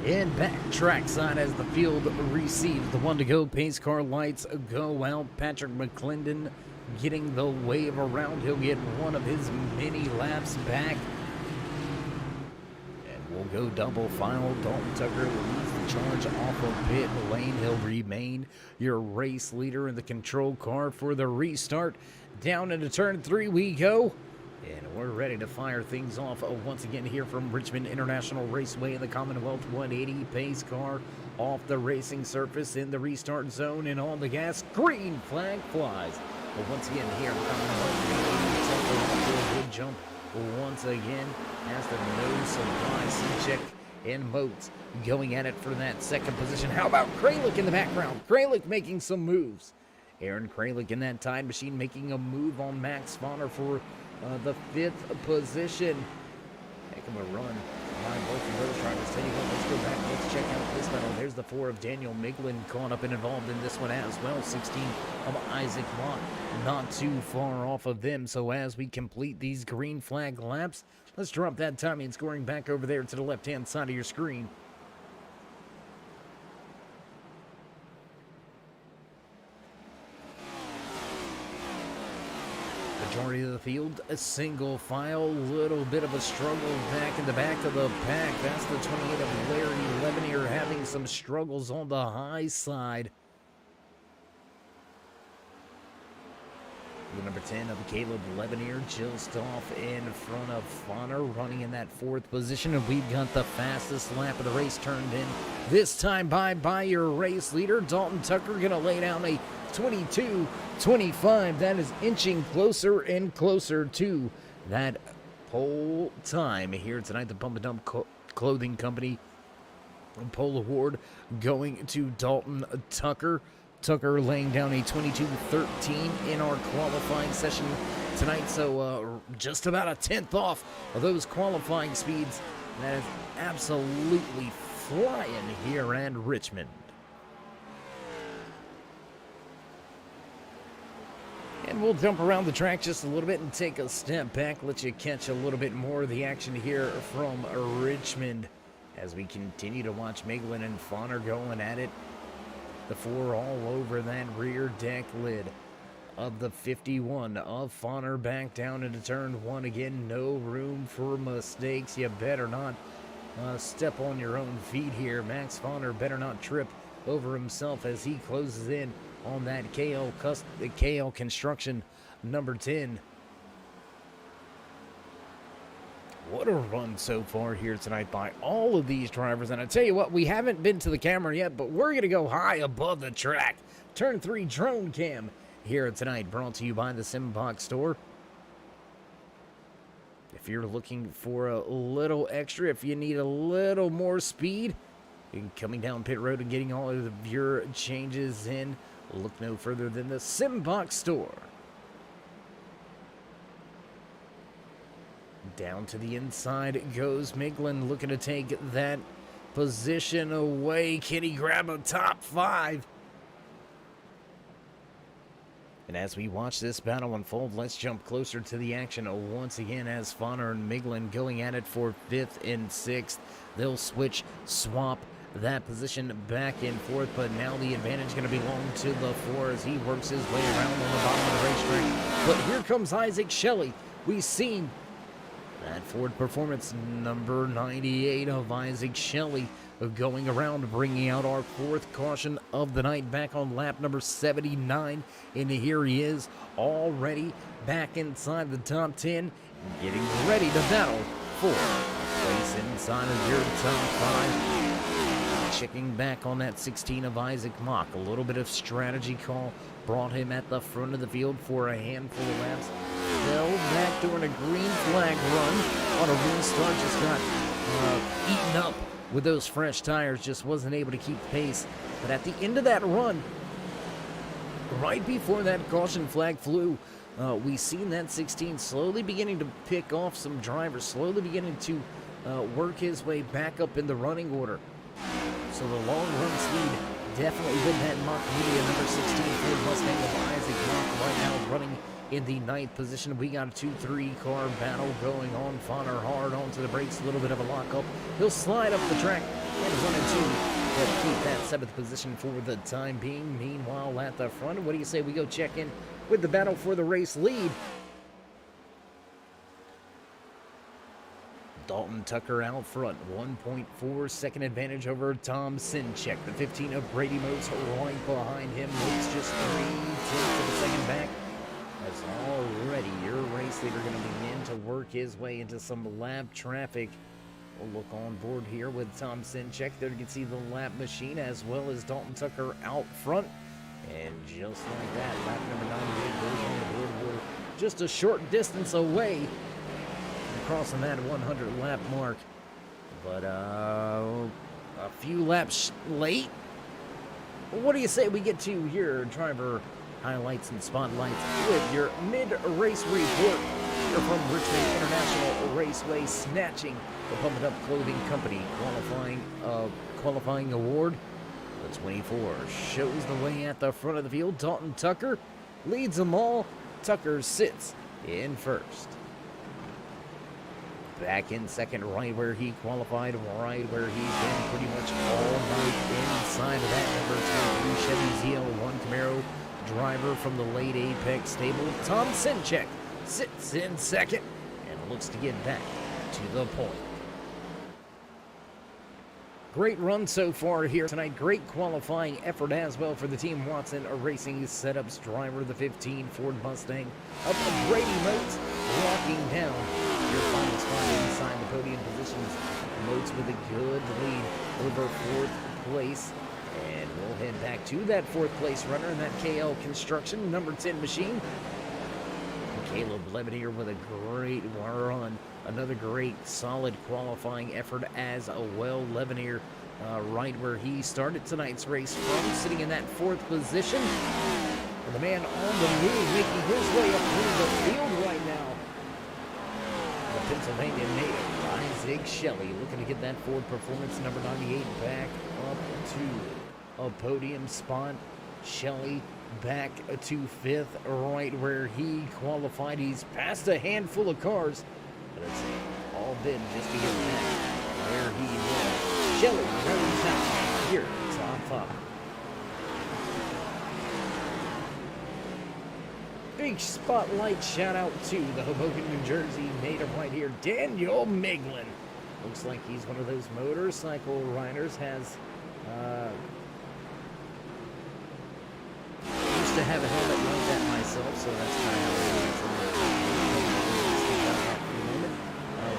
And back trackside as the field receives the one to go. Pace car lights go out. Patrick McClendon getting the wave around. He'll get one of his mini laps back. And we'll go double file. Dalton Tucker leads the charge off of pit lane. He'll remain your race leader in the control car for the restart. Down into turn 3 we go. And we're ready to fire things off once again here from Richmond International Raceway in the CommonWealth 180 pace car off the racing surface in the restart zone and on the gas. Green flag flies. But once again here in the CommonWealth 180 for a good jump once again as the no surprise C-check and Moats going at it for that second position. How about Kralik in the background? Kralik making some moves. Aaron Kralik in that Tide Machine making a move on Max Spawner for the 5th position. Heck of a run by both of those drivers. Tell you what, let's go back. Let's check out this battle. There's the 4 of Daniel Miglin caught up and involved in this one as well. 16 of Isaac Mott not too far off of them. So as we complete these green flag laps, let's drop that timing and scoring back over there to the left-hand side of your screen. Majority of the field, a single file, little bit of a struggle back in the back of the pack. That's the 28 of Larry Levenier having some struggles on the high side. The number 10 of Caleb Levenier just off in front of Fauner, running in that 4th position. And we've got the fastest lap of the race turned in this time by your race leader. Dalton Tucker going to lay down a 22-25. That is inching closer and closer to that pole time here tonight. The Pump and Dump Clothing Company pole award going to Dalton Tucker. Tucker laying down a 22-13 in our qualifying session tonight, so just about a 10th off of those qualifying speeds. That is absolutely flying here at Richmond. And we'll jump around the track just a little bit and take a step back, let you catch a little bit more of the action here from Richmond as we continue to watch Miglin and Fauner going at it. The 4 all over that rear deck lid of the 51 of Fauner back down into turn 1 again. No room for mistakes. You better not step on your own feet here. Max Fauner better not trip over himself as he closes in on that KL Construction number 10. What a run so far here tonight by all of these drivers. And I tell you what, we haven't been to the camera yet, but we're going to go high above the track. Turn 3 drone cam here tonight, brought to you by the Simbox store. If you're looking for a little extra, if you need a little more speed, coming down pit road and getting all of your changes in, look no further than the Simbox store. Down to the inside goes Miglin, looking to take that position away. Can he grab a top 5? And as we watch this battle unfold, let's jump closer to the action once again as Fauner and Miglin going at it for 5th and 6th. They'll swap that position back and forth, but now the advantage going to belong to the 4 as he works his way around on the bottom of the racetrack. But here comes Isaac Shelley. We've seen that Ford Performance number 98 of Isaac Shelley going around, bringing out our 4th caution of the night back on lap number 79. And here he is already back inside the top 10, getting ready to battle for a place inside of your top 5. Checking back on that 16 of Isaac Mock. A little bit of strategy call brought him at the front of the field for a handful of laps. Fell back during a green flag run on a restart. Just got eaten up with those fresh tires. Just wasn't able to keep pace. But at the end of that run, right before that caution flag flew, we seen that 16 slowly beginning to pick off some drivers, slowly beginning to work his way back up in the running order. So the long run speed definitely with that Mach Media number 16 Ford Mustang of Isaac Mock right now running in the 9th position. We got a 2-3 car battle going on. Fauner hard onto the brakes, a little bit of a lockup. He'll slide up the track and 1 and 2, but keep that 7th position for the time being. Meanwhile, at the front, what do you say we go check in with the battle for the race lead? Dalton Tucker out front, 1.4 second advantage over Tom Sinchek. The 15 of Brady Moats right behind him. Moats just 3 tenths of a second back as already your race leader going to begin to work his way into some lap traffic. We'll look on board here with Tom Sinchek. There you can see the lap machine as well as Dalton Tucker out front. And just like that, lap number 98 goes on the board. We're just a short distance away from crossing that 100 lap mark. But a few laps late. What do you say we get to your driver highlights and spotlights with your mid-race report? You're from Richmond International Raceway, snatching the Pump It Up Clothing Company qualifying award. The 24 shows the way at the front of the field. Dalton Tucker leads them all. Tucker sits in first. Back in second, right where he qualified, right where he's been pretty much all night inside of that number 23 Chevy ZL1 Camaro driver from the late Apex stable. Tom Sinchek sits in second and looks to get back to the point. Great run so far here tonight. Great qualifying effort as well for the Team Watson Racing Setups driver, the 15 Ford Mustang of Brady Moats, walking down your final spot inside the podium positions. Moats with a good lead over fourth place. And we'll head back to that fourth place runner in that KL Construction number 10 machine. Caleb Lemontier with a great run. Another great, solid qualifying effort as well. Lemontier right where he started tonight's race from, sitting in that fourth position. And the man on the move, making his way up through the field right now. The Pennsylvania native, Isaac Shelley, looking to get that Ford Performance number 98 back up to a podium spot. Shelley back to fifth, right where he qualified. He's passed a handful of cars, but it's all been just to get back where he was. Shelley runs out here at top 5. Big spotlight shout out to the Hoboken, New Jersey native right here, Daniel Miglin. Looks like he's one of those motorcycle riders. Has used to have a helmet like that myself, so that's kind of how it is.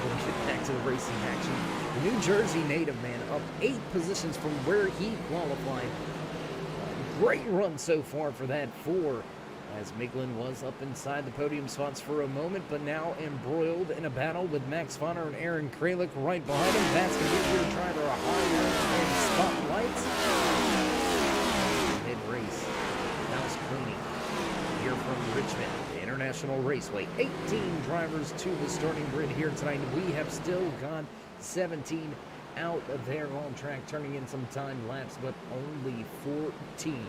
We'll get back to the racing action. The New Jersey native man up 8 positions from where he qualified. Great run so far for that 4, as Miglin was up inside the podium spots for a moment, but now embroiled in a battle with Max Vonner and Aaron Kralik right behind him. That's going to give your driver a high and spotlights. Mid-race, house cleaning here from Richmond International Raceway. 18 drivers to the starting grid here tonight. We have still got 17 out there on track, turning in some time lapse, but only 14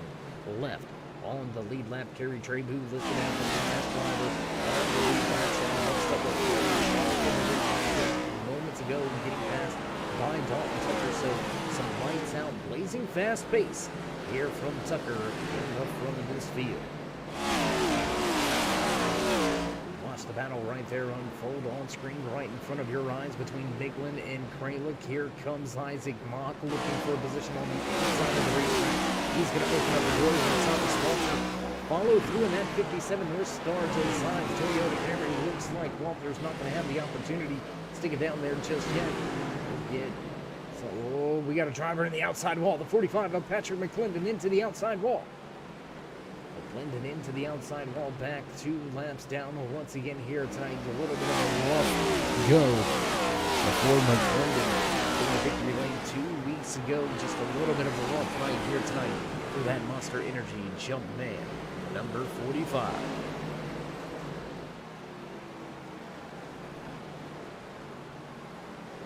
left on the lead lap. Kerry Trebu listed out the last driver on the lead lap. Moments ago, getting passed by Dalton Tucker. So some lights out, blazing fast pace here from Tucker in the front of this field. Watch the battle right there unfold on screen right in front of your eyes between Miglin and Kralik. Here comes Isaac Mock looking for a position on the inside of the racetrack. He's going to open up the doors and Thomas Walter follow through in that 57 North Star design Toyota Camry. Looks like Walter's not going to have the opportunity to stick it down there just yet. So we got a driver in the outside wall. The 45 of Patrick McClendon into the outside wall. McClendon into the outside wall, back 2 laps down once again here tonight. A little bit of a rough go before McClendon in the victory lane 2 weeks ago. Just a little bit of a rough night here tonight for that Monster Energy jump man, number 45.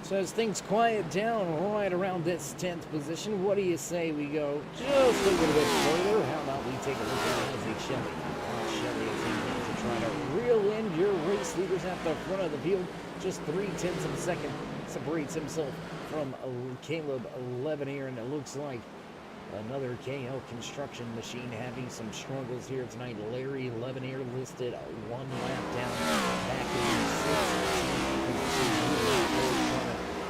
So as things quiet down right around this 10th position, what do you say we go just a little bit further? How about we take a look at Isaac Shelley? Shelley is able to try to reel in your race leaders at the front of the field. Just 0.3 of a second separates himself from Caleb Lemontier, and it looks like another KL Construction machine having some struggles here tonight. Larry Lemontier listed 1 lap down, back in 16th position.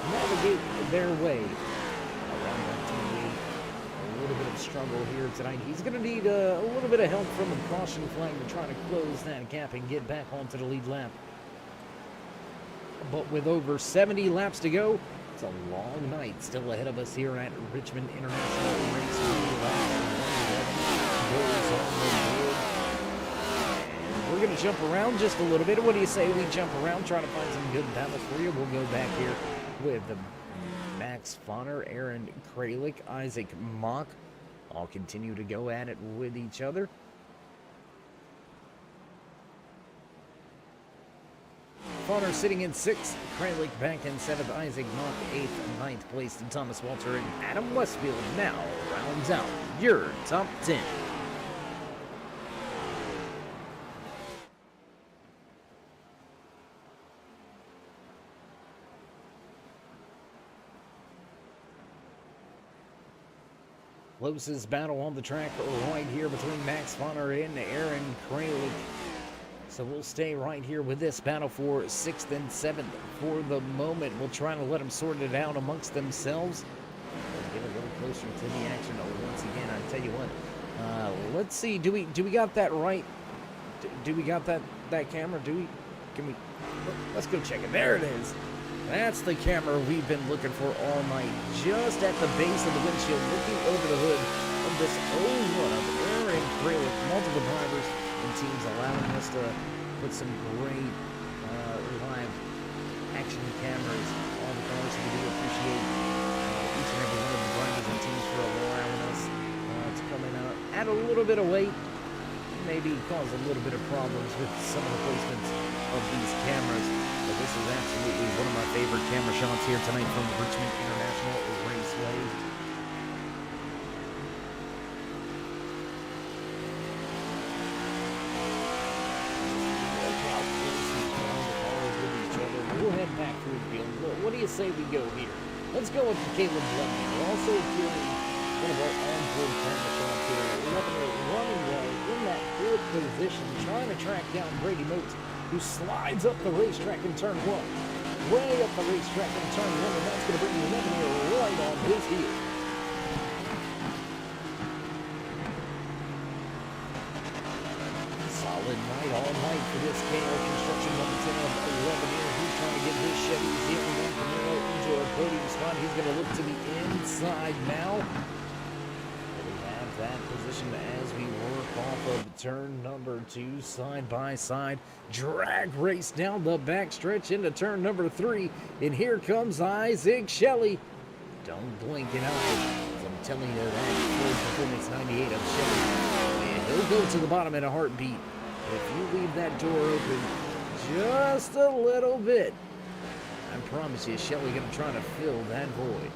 Navigate their way around that 28. A little bit of struggle here tonight. He's going to need a little bit of help from the caution flag to try to close that gap and get back onto the lead lap. But with over 70 laps to go, it's a long night still ahead of us here at Richmond International Raceway. Goes on the board. And we're going to jump around just a little bit. What do you say we jump around, try to find some good battles for you? We'll go back here with the Max Fonner, Aaron Kralik, Isaac Mock all continue to go at it with each other. Fonner sitting in 6th, Kralik back in 7th, Isaac Mock 8th, 9th place, and Thomas Walter and Adam Westfield now rounds out your top 10. Closest battle on the track right here between Max Fonner and Aaron Kralik. So we'll stay right here with this battle for 6th and 7th for the moment. We'll try to let them sort it out amongst themselves. Let's get a little closer to the action. Once again, I tell you what. Let's see. Do we got that right? Do we got that camera? Can we? Let's go check it. There it is. That's the camera we've been looking for all night. Just at the base of the windshield, looking over the hood of this 01 of Aaron Kralik. Multiple drivers and teams allowing us to put some great live action cameras on the cars. So we do appreciate each and every one of the drivers and teams for allowing us to come in add a little bit of weight, maybe cause a little bit of problems with some of the placements of these cameras. But this is absolutely one of my favorite camera shots here tonight from Richmond International Raceway. We'll head back through the field. What do you say we go here? Let's go with Caleb Bluntman. We're also doing one of our on-board camera shots here. We're running well in that 4th position, trying to track down Brady Moats, who slides up the racetrack in turn 1. Way up the racetrack in turn 1, and that's going to bring the 11-year right on his heel. Solid night all night for this KO Construction number 10 of 11-year. He's trying to get his Chevy's here and Camilo into a podium spot. He's going to look to the inside now. We have that position as we work off of turn number 2, side by side. Drag race down the backstretch into turn number 3. And here comes Isaac Shelley. Don't blink an eye. I'm telling you that Ford Performance 98 of Shelley. And he'll go to the bottom in a heartbeat. If you leave that door open just a little bit, I promise you, Shelley going to try to fill that void.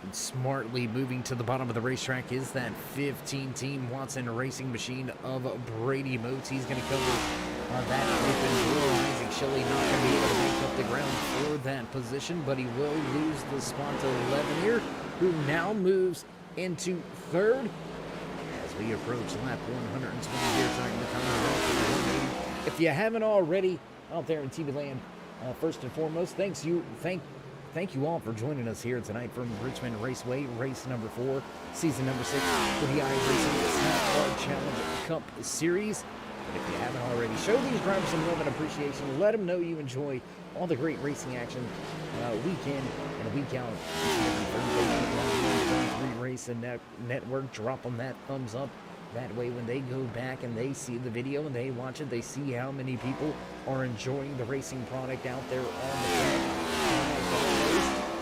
And smartly moving to the bottom of the racetrack is that 15-team Watson Racing Machine of Brady Moats. He's going to cover that open door. Isaac Shelley not going to be able to make up the ground for that position, but he will lose the spot to 11 here, who now moves into 3rd as we approach lap 120 here during the CommonWealth. If you haven't already out there in TV land, first and foremost, thank you all for joining us here tonight from Richmond Raceway, race number 4, season number 6 for the iRacing Snap Car Challenge Cup Series. And if you haven't already, show these drivers some love and appreciation. Let them know you enjoy all the great racing action week in and week out. Every Race and Network, drop them that thumbs up. That way when they go back and they see the video and they watch it, they see how many people are enjoying the racing product out there on the track.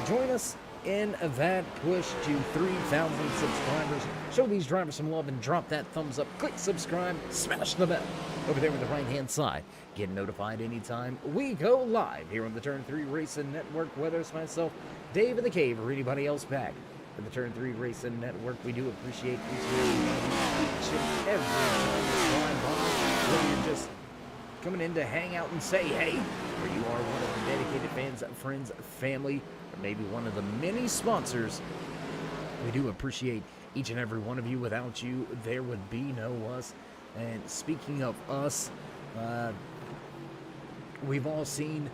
Join us in that push to 3,000 subscribers. Show these drivers some love and drop that thumbs up. Click subscribe, smash the bell over there on the right-hand side. Get notified anytime we go live here on the Turn 3 Racing Network, whether it's myself, Dave in the Cave, or anybody else back at the Turn 3 Racing Network. We do appreciate each and every time you slide by, whether you're just coming in to hang out and say hey, or you are one of the dedicated fans, friends, family, or maybe one of the many sponsors. We do appreciate each and every one of you. Without you, there would be no us. And speaking of us, we've all seen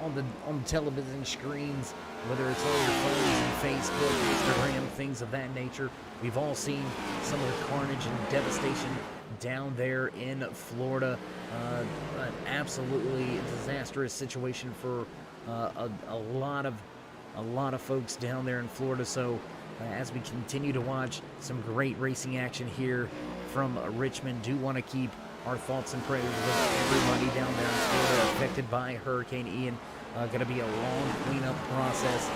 on the television screens, whether it's on your phones and Facebook, Instagram, things of that nature. We've all seen some of the carnage and devastation down there in Florida. An absolutely disastrous situation for a lot of folks down there in Florida. So as we continue to watch some great racing action here from Richmond, do want to keep our thoughts and prayers with everybody down there in Florida affected by Hurricane Ian. Going to be a long cleanup process.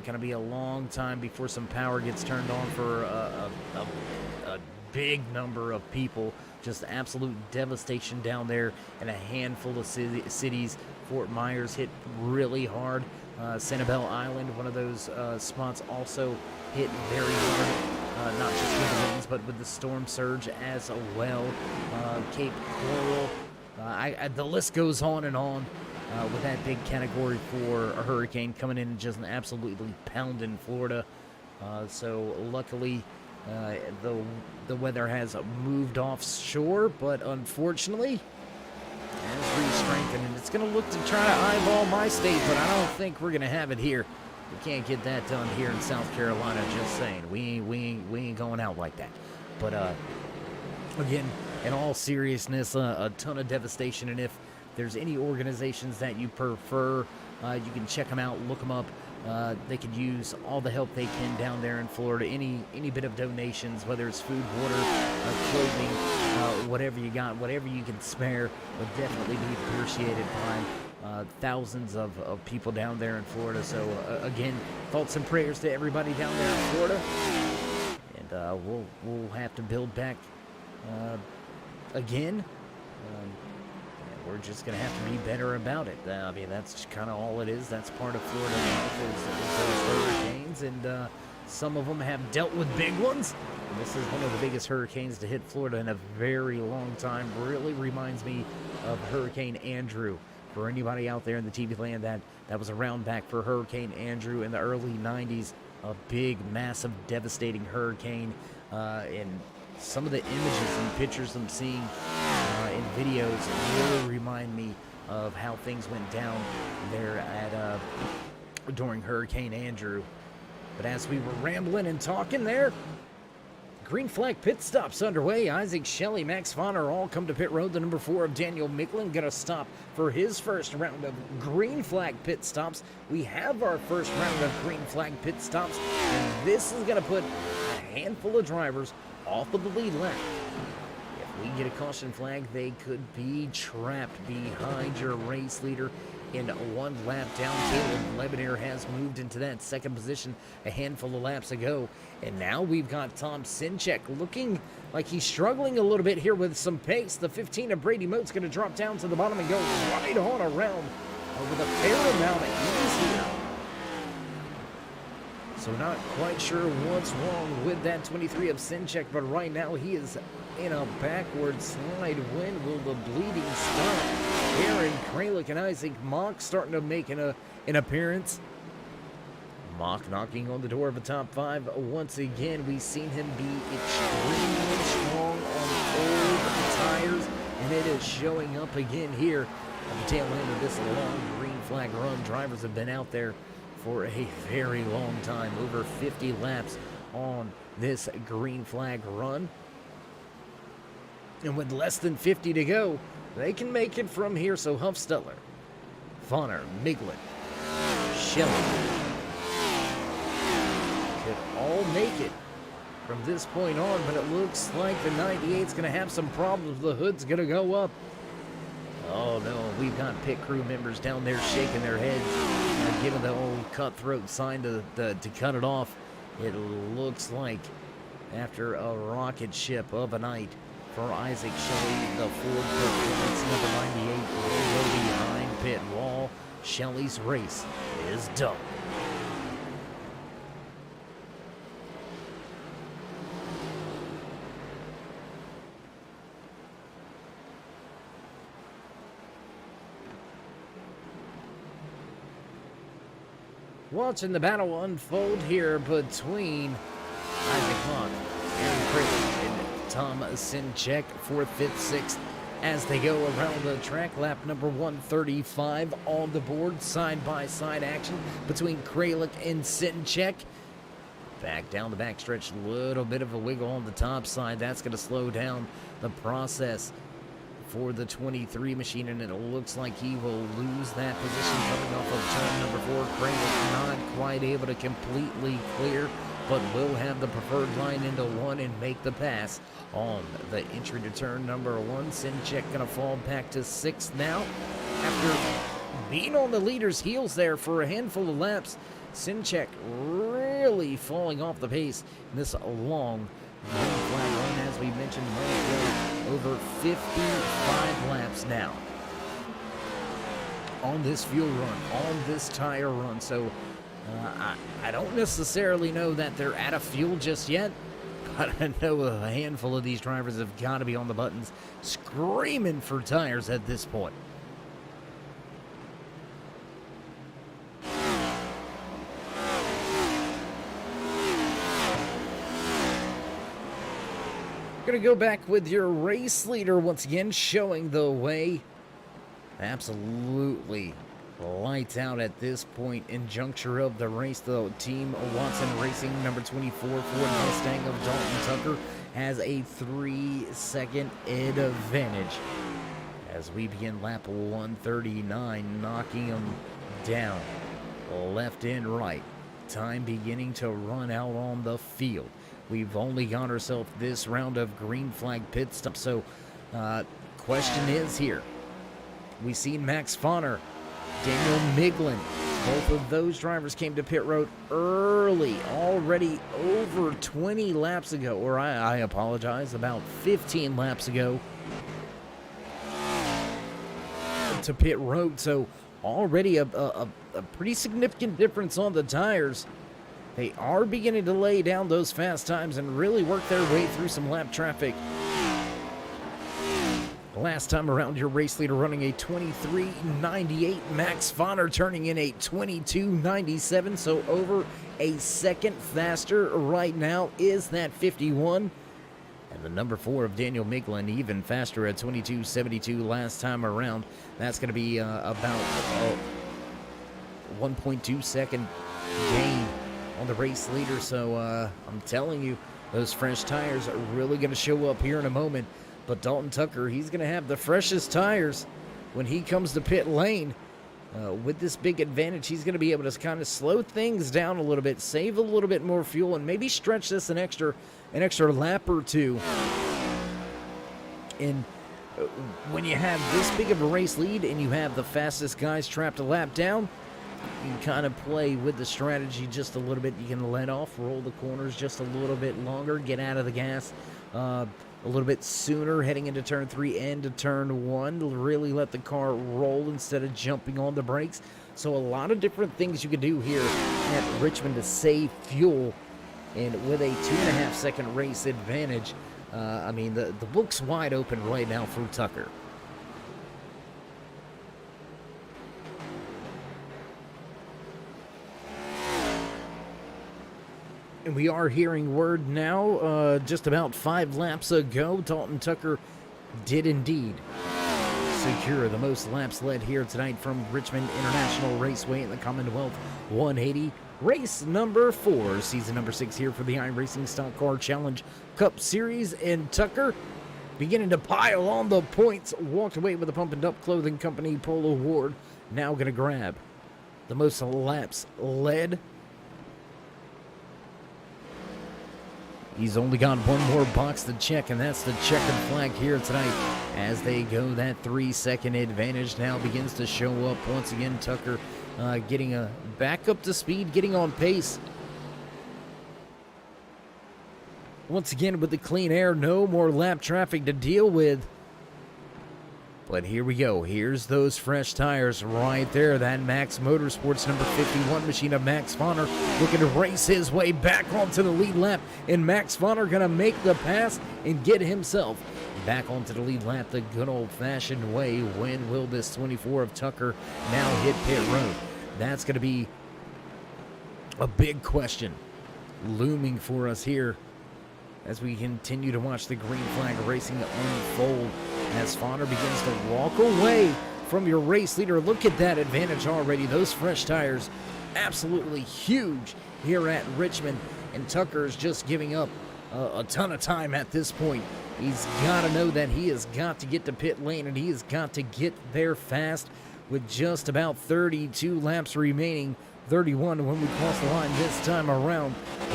Going to be a long time before some power gets turned on for a big number of people. Just absolute devastation down there in a handful of cities. Fort Myers hit really hard. Sanibel Island, one of those spots, also hit very hard. Not just with the winds, but with the storm surge as well. Cape Coral. The list goes on and on with that big category 4 hurricane coming in and just absolutely pounding Florida. So luckily, the weather has moved offshore, but unfortunately, has re-strengthened, and it's going to look to try to eyeball my state, but I don't think we're going to have it here. We can't get that done here in South Carolina, just saying. We ain't going out like that. But again, in all seriousness, a ton of devastation, and if there's any organizations that you prefer, you can check them out, look them up. They could use all the help they can down there in Florida. Any bit of donations, whether it's food, water, clothing, whatever you got, whatever you can spare, would definitely be appreciated by thousands of people down there in Florida. So again, thoughts and prayers to everybody down there in Florida, and we'll have to build back again. We're just going to have to be better about it. I mean, that's kind of all it is. That's part of Florida life is those hurricanes, and some of them have dealt with big ones. And this is one of the biggest hurricanes to hit Florida in a very long time. Really reminds me of Hurricane Andrew. For anybody out there in the TV land that was around back for Hurricane Andrew in the early 90s, a big, massive, devastating hurricane. And some of the images and pictures I'm seeing in videos really remind me of how things went down there at during Hurricane Andrew. But as we were rambling and talking there, green flag pit stops underway. Isaac Shelley, Max Vonner all come to pit road. The number 4 of Daniel Micklin going to stop for his first round of green flag pit stops. We have our first round of green flag pit stops, and this is going to put a handful of drivers off of the lead lap. If we get a caution flag, they could be trapped behind your race leader in one lap down. Caleb Lebanier has moved into that second position a handful of laps ago. And now we've got Tom Sinchek looking like he's struggling a little bit here with some pace. The 15 of Brady Moat's going to drop down to the bottom and go right on around with a fair amount of ease here. So not quite sure what's wrong with that 23 of Sinchek, but right now he is in a backward slide. When will the bleeding stop? Aaron Kralik and Isaac Mock starting to make an appearance. Mock knocking on the door of the top 5. Once again, we've seen him be extremely strong on old tires, and it is showing up again here on the tail end of this long green flag run. Drivers have been out there for a very long time, over 50 laps on this green flag run. And with less than 50 to go, they can make it from here. So Huffstetter, Vonner, Miglin, Shelley could all make it from this point on, but it looks like the 98's going to have some problems. The hood's going to go up. Oh no, we've got pit crew members down there shaking their heads, giving the old cutthroat sign to cut it off. It looks like after a rocket ship of a night for Isaac Shelley, the Ford Performance number 98 will go behind pit wall. Shelley's race is done. Watching the battle unfold here between Isaac Mock, Aaron Kralik, and Tom Sinchek, 4th, 5th, 6th as they go around the track. Lap number 135 on the board. Side-by-side action between Kralik and Sinchek. Back down the backstretch, a little bit of a wiggle on the top side. That's going to slow down the process for the 23 machine, and it looks like he will lose that position coming off of turn number 4. Kralik not quite able to completely clear, but will have the preferred line into 1 and make the pass on the entry to turn number 1. Sinchek going to fall back to 6th now after being on the leader's heels there for a handful of laps. Sinchek really falling off the pace in this long green flag run, as we mentioned, over 55 laps now on this fuel run, on this tire run. So I don't necessarily know that they're out of fuel just yet, but I know a handful of these drivers have got to be on the buttons screaming for tires at this point. Gonna go back with your race leader once again, showing the way. Absolutely lights out at this point in juncture of the race. The team Watson Racing, number 24 Ford Mustang of Dalton Tucker, has a 3-second advantage as we begin lap 139, knocking them down left and right. Time beginning to run out on the field. We've only got ourselves this round of green flag pit stop. So, question is here. We see Max Fonner, Daniel Miglin. Both of those drivers came to pit road early, already over 20 laps ago. Or I apologize, about 15 laps ago to pit road. So, already a pretty significant difference on the tires. They are beginning to lay down those fast times and really work their way through some lap traffic. Last time around, your race leader running a 23.98. Max Fonner turning in a 22.97, so over a second faster right now is that 51. And the number 4 of Daniel Miglin even faster at 22.72 last time around. That's going to be about a 1.2 second gain on the race leader. So I'm telling you, those fresh tires are really going to show up here in a moment. But Dalton Tucker, he's going to have the freshest tires when he comes to pit lane. With this big advantage, he's going to be able to kind of slow things down a little bit, save a little bit more fuel, and maybe stretch this an extra lap or two. And when you have this big of a race lead and you have the fastest guys trapped a lap down, you can kind of play with the strategy just a little bit. You can let off, roll the corners just a little bit longer, get out of the gas a little bit sooner heading into turn 3 and to turn 1 to really let the car roll instead of jumping on the brakes. So a lot of different things you can do here at Richmond to save fuel, and with a 2.5 second race advantage, I mean, the book's wide open right now for Tucker. And we are hearing word now, just about 5 laps ago, Dalton Tucker did indeed secure the most laps led here tonight from Richmond International Raceway in the CommonWealth 180. Race number 4, season number 6 here for the iRacing Stock Car Challenge Cup Series. And Tucker beginning to pile on the points, walked away with the Pump and Dump Clothing Company Polo Award. Now going to grab the most laps led. He's only got one more box to check, and that's the checkered flag here tonight. As they go, that 3-second advantage now begins to show up once again. Tucker getting back up to speed, getting on pace. Once again with the clean air, no more lap traffic to deal with. But here we go. Here's those fresh tires right there. That Max Motorsports number 51 machine of Max Fonner looking to race his way back onto the lead lap. And Max Fonner going to make the pass and get himself back onto the lead lap the good old-fashioned way. When will this 24 of Tucker now hit pit road? That's going to be a big question looming for us here as we continue to watch the green flag racing unfold as Fonner begins to walk away from your race leader. Look at that advantage already. Those fresh tires absolutely huge here at Richmond, and Tucker is just giving up a ton of time at this point. He's got to know that he has got to get to pit lane, and he has got to get there fast with just about 32 laps remaining. 31 when we cross the line this time around.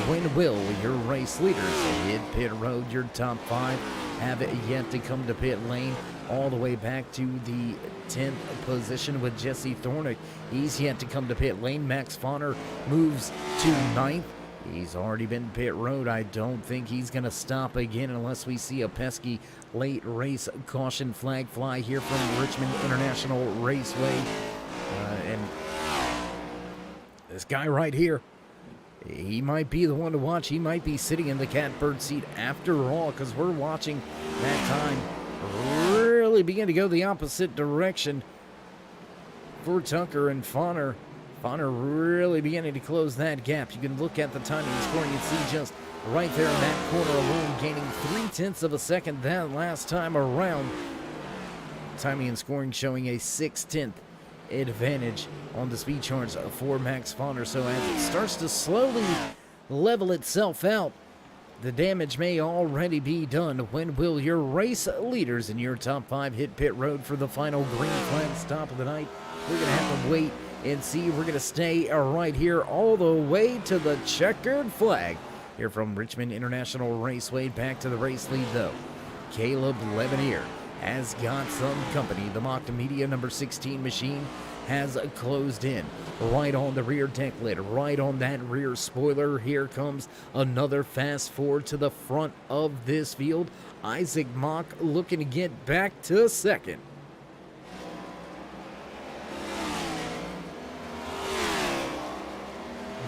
When will your race leaders hit pit road? Your top 5 have yet to come to pit lane, all the way back to the 10th position with Jesse Thornick. He's yet to come to pit lane. Max Fonner moves to 9th. He's already been pit road. I don't think he's going to stop again unless we see a pesky late race caution flag fly here from Richmond International Raceway. And this guy right here, he might be the one to watch. He might be sitting in the catbird seat after all, because we're watching that time really begin to go the opposite direction for Tucker and Fonner. Fonner really beginning to close that gap. You can look at the timing and scoring and see just right there in that corner alone, gaining 0.3 of a second that last time around. Timing and scoring showing a 0.6 advantage on the speed charts for Max Fonner. So as it starts to slowly level itself out, the damage may already be done. When will your race leaders in your top 5 hit pit road for the final green flag stop of the night? We're going to have to wait and see. We're going to stay right here all the way to the checkered flag here from Richmond International Raceway. Back to the race lead though. Caleb Levenier has got some company. The Mock Media number 16 machine has closed in right on the rear deck lid, right on that rear spoiler. Here comes another fast forward to the front of this field. Isaac Mock looking to get back to second.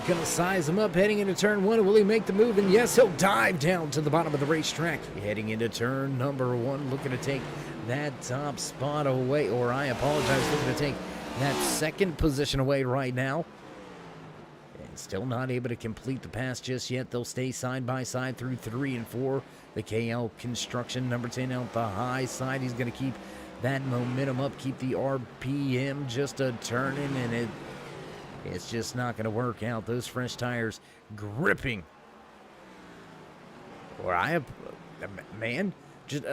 Gonna size him up heading into turn 1. Will he make the move? And yes, he'll dive down to the bottom of the racetrack. Heading into turn number 1, looking to take that top spot away, or I apologize, looking to take that second position away right now. And still not able to complete the pass just yet. They'll stay side by side through 3 and 4. The KL Construction number 10 out the high side. He's gonna keep that momentum up, keep the RPM just a turning, and it's just not going to work out. Those fresh tires gripping. Or man, just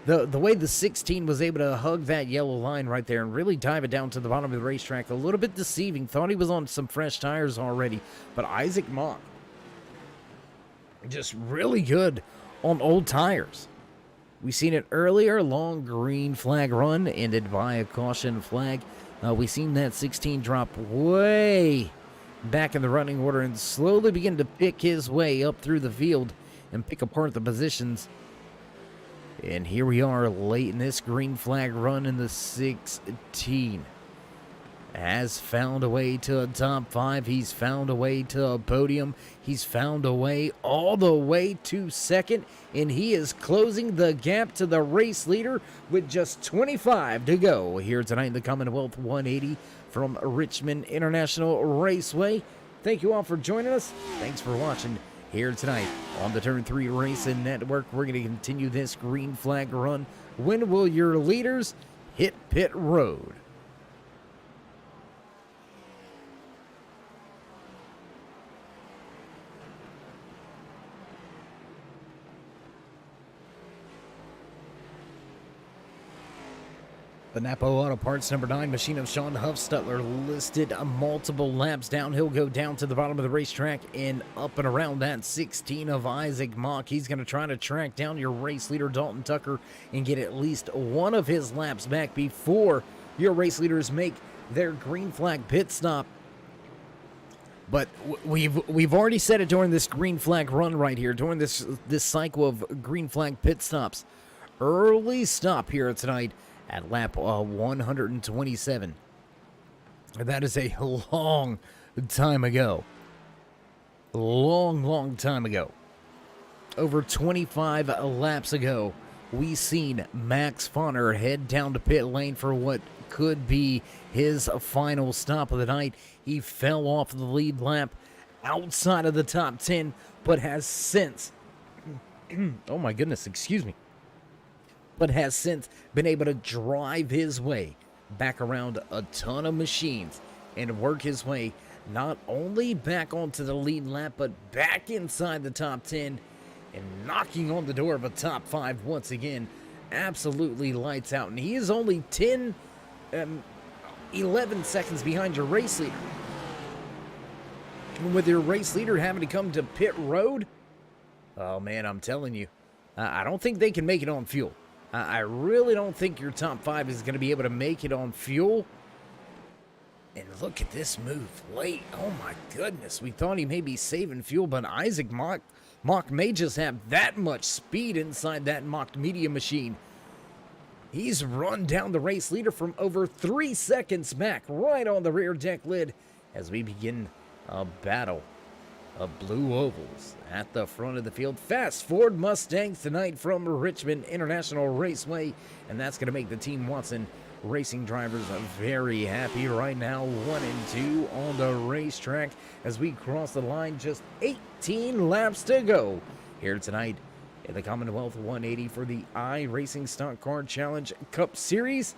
the way the 16 was able to hug that yellow line right there and really dive it down to the bottom of the racetrack. A little bit deceiving. Thought he was on some fresh tires already, but Isaac Mock just really good on old tires. We seen it earlier. Long green flag run ended by a caution flag. We seen that 16 drop way back in the running order and slowly begin to pick his way up through the field and pick apart the positions. And here we are late in this green flag run, in the 16 has found a way to a top 5. He's found a way to a podium. He's found a way all the way to second, and he is closing the gap to the race leader with just 25 to go here tonight in the CommonWealth 180 from Richmond International Raceway. Thank you all for joining us. Thanks for watching here tonight on the Turn 3 Racing Network. We're going to continue this green flag run. When will your leaders hit pit road? The Napa Auto Parts number 9 machine of Sean Huffstutler listed multiple laps down. He'll go down to the bottom of the racetrack and up and around that 16 of Isaac Mock. He's going to try to track down your race leader, Dalton Tucker, and get at least one of his laps back before your race leaders make their green flag pit stop. But we've already said it during this green flag run right here, during this cycle of green flag pit stops. Early stop here tonight at lap 127. That is a long time ago. Long time ago. Over 25 laps ago, we seen Max Fonner head down to pit lane for what could be his final stop of the night. He fell off the lead lap outside of the top 10, but has since... oh my goodness, excuse me. but has since been able to drive his way back around a ton of machines and work his way not only back onto the lead lap, but back inside the top 10 and knocking on the door of a top 5 once again. Absolutely lights out. And he is only 11 seconds behind your race leader. And with your race leader having to come to pit road, oh man, I'm telling you, I don't think they can make it on fuel. I really don't think your top 5 is going to be able to make it on fuel. And look at this move late. Oh my goodness. We thought he may be saving fuel, but Isaac Mock may just have that much speed inside that Mock Media machine. He's run down the race leader from over 3 seconds back, right on the rear deck lid, as we begin a battle of blue ovals at the front of the field. Fast Ford Mustangs tonight from Richmond International Raceway, and that's going to make the Team Watson Racing drivers very happy right now. 1 and 2 on the racetrack as we cross the line. Just 18 laps to go here tonight in the CommonWealth 180 for the iRacing Stock Car Challenge Cup Series.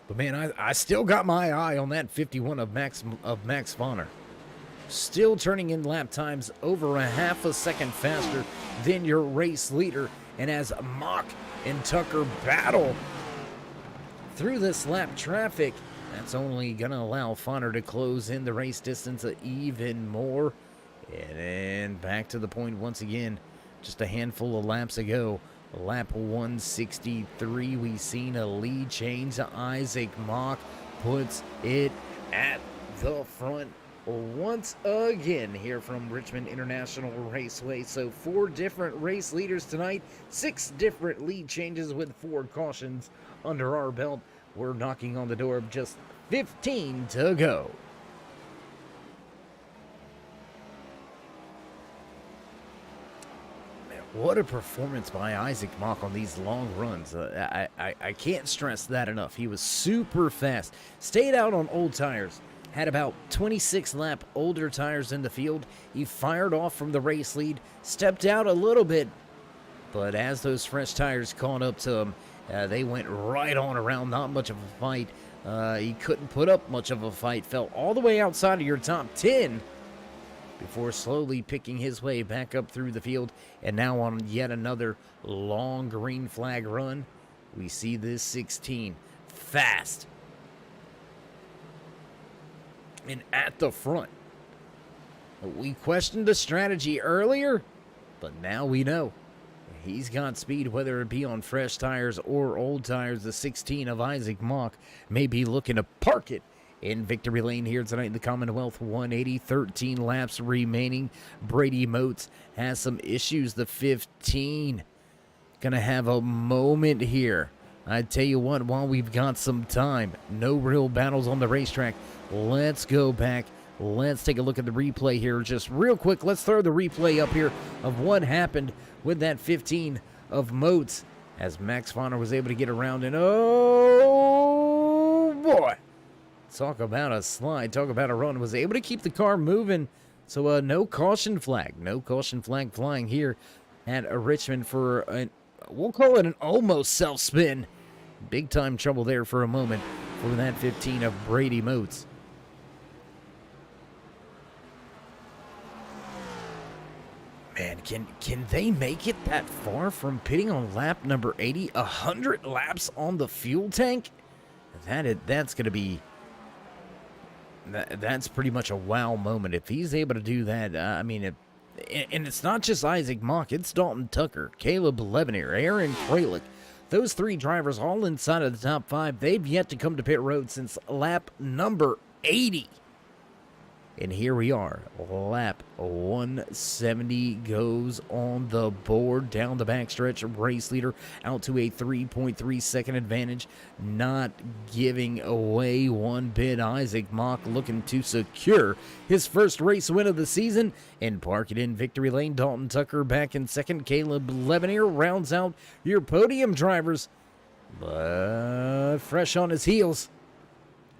But man, I still got my eye on that 51 of Max Vonner. Still turning in lap times over a half a second faster than your race leader. And as Mock and Tucker battle through this lap traffic, that's only going to allow Fonner to close in the race distance even more. And then back to the point once again, just a handful of laps ago. Lap 163, we seen a lead change. Isaac Mock puts it at the front once again here from Richmond International Raceway. So 4 different race leaders tonight, 6 different lead changes with 4 cautions under our belt. We're knocking on the door of just 15 to go. Man, what a performance by Isaac Mock on these long runs. I can't stress that enough. He was super fast. Stayed out on old tires. Had about 26 lap older tires in the field. He fired off from the race lead, stepped out a little bit, but as those fresh tires caught up to him, they went right on around. Not much of a fight. He couldn't put up much of a fight. Fell all the way outside of your top 10 before slowly picking his way back up through the field. And now on yet another long green flag run, we see this 16 fast and at the front. We questioned the strategy earlier, but now we know. He's got speed, whether it be on fresh tires or old tires. The 16 of Isaac Mock may be looking to park it in victory lane here tonight in the CommonWealth 180. 13 laps remaining. Brady Moats has some issues. The 15 gonna have a moment here. I tell you what, while we've got some time, no real battles on the racetrack. Let's go back. Let's take a look at the replay here just real quick. Let's throw the replay up here of what happened with that 15 of Moats as Max Vonner was able to get around. And oh boy, talk about a slide, talk about a run. Was able to keep the car moving. So no caution flag. No caution flag flying here at Richmond for, we'll call it an almost self-spin. Big time trouble there for a moment for that 15 of Brady Moats. Man, can they make it that far from pitting on lap number 80? 100 laps on the fuel tank? That's going to be... That's pretty much a wow moment. If he's able to do that, I mean, and it's not just Isaac Mock, it's Dalton Tucker, Caleb Levenier, Aaron Kralik. Those 3 drivers all inside of the top 5. They've yet to come to pit road since lap number 80. And here we are, lap 170 goes on the board, down the backstretch, race leader out to a 3.3 second advantage, not giving away one bit. Isaac Mock looking to secure his first race win of the season and park it in victory lane. Dalton Tucker back in second. Caleb Levenier rounds out your podium drivers, but fresh on his heels.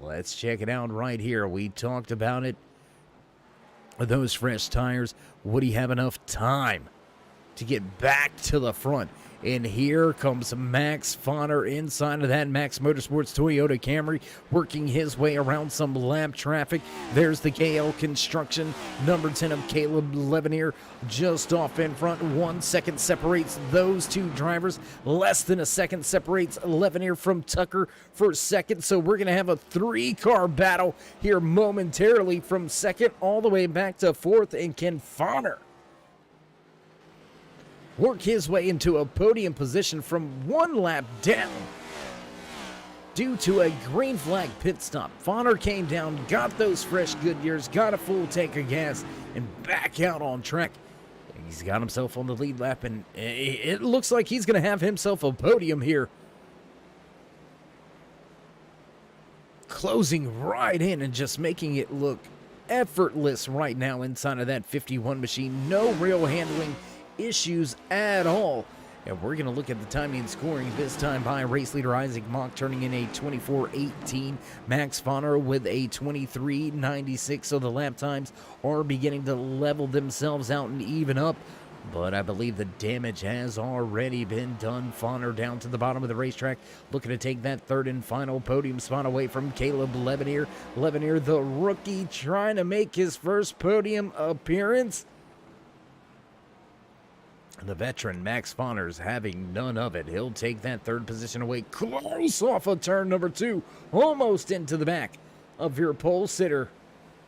Let's check it out right here. We talked about it. Those fresh tires, would he have enough time to get back to the front. And here comes Max Fonner inside of that Max Motorsports Toyota Camry, working his way around some lap traffic. There's the KL Construction, number 10 of Caleb Levenier, just off in front. 1 second separates those two drivers. Less than a second separates Levenier from Tucker for second. So we're going to have a 3-car battle here momentarily from second all the way back to fourth. And can Fonner work his way into a podium position from 1 lap down due to a green flag pit stop? Fonner came down, got those fresh Goodyears, got a full tank of gas, and back out on track. He's got himself on the lead lap, and it looks like he's going to have himself a podium here. Closing right in and just making it look effortless right now inside of that 51 machine. No real handling issues at all. And we're going to look at the timing and scoring this time by race leader Isaac Mock, turning in a 24:18. Max Fonner with a 23:96. So the lap times are beginning to level themselves out and even up. But I believe the damage has already been done. Fonner down to the bottom of the racetrack, looking to take that third and final podium spot away from Caleb Levenier. Levenier, the rookie, trying to make his first podium appearance. The veteran, Max Fonner's having none of it. He'll take that third position away close off of turn number 2, almost into the back of your pole sitter.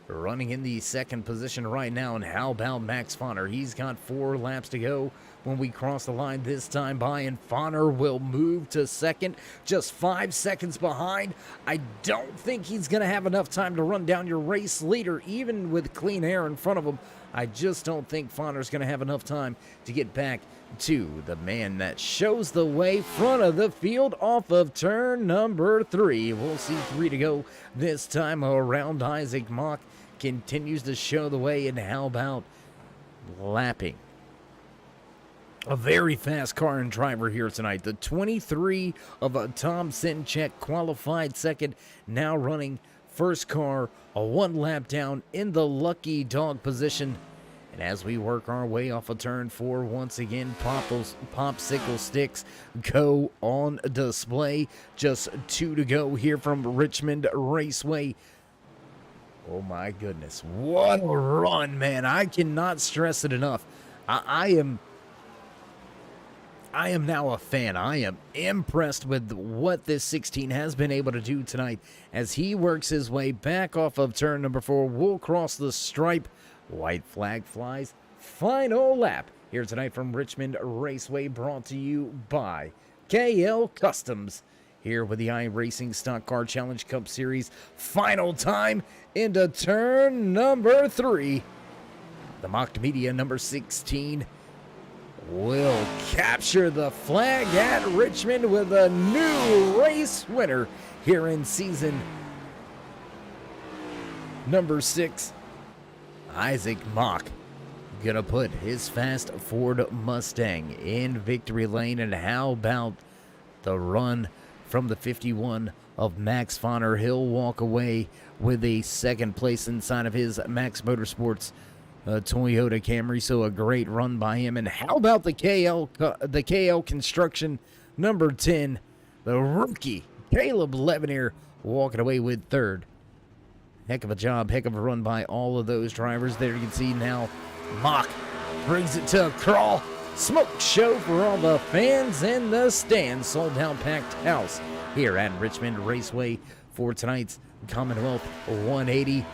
Running in the second position right now, and how about Max Fonner? He's got 4 laps to go when we cross the line this time by, and Fonner will move to second, just 5 seconds behind. I don't think he's going to have enough time to run down your race leader, even with clean air in front of him. I just don't think Fonner's going to have enough time to get back to the man that shows the way front of the field off of turn number 3. We'll see 3 to go this time around. Isaac Mock continues to show the way, and how about lapping a very fast car and driver here tonight. The 23 of Tom Sinchek qualified second, now running first car, a 1 lap down in the lucky dog position. And as we work our way off of turn 4, once again, popsicle sticks go on display. Just 2 to go here from Richmond Raceway. Oh my goodness, what a run, man. I cannot stress it enough. I am now a fan. I am impressed with what this 16 has been able to do tonight as he works his way back off of turn number 4. We'll cross the stripe. White flag flies. Final lap here tonight from Richmond Raceway, brought to you by KL Customs. Here with the iRacing Stock Car Challenge Cup Series. Final time into turn number 3. The Mocked Media number 16 will capture the flag at Richmond with a new race winner here in season number 6. Isaac Mock gonna put his fast Ford Mustang in victory lane. And how about the run from the 51 of Max Fonner? He'll walk away with a second place inside of his Max Motorsports Toyota Camry. So a great run by him. And how about the KL Construction number 10, the rookie Caleb Levenier, walking away with third. Heck of a job, heck of a run by all of those drivers. There you can see now Mock brings it to a crawl. Smoke show for all the fans in the stands. Sold out packed house here at Richmond Raceway for tonight's Commonwealth 180.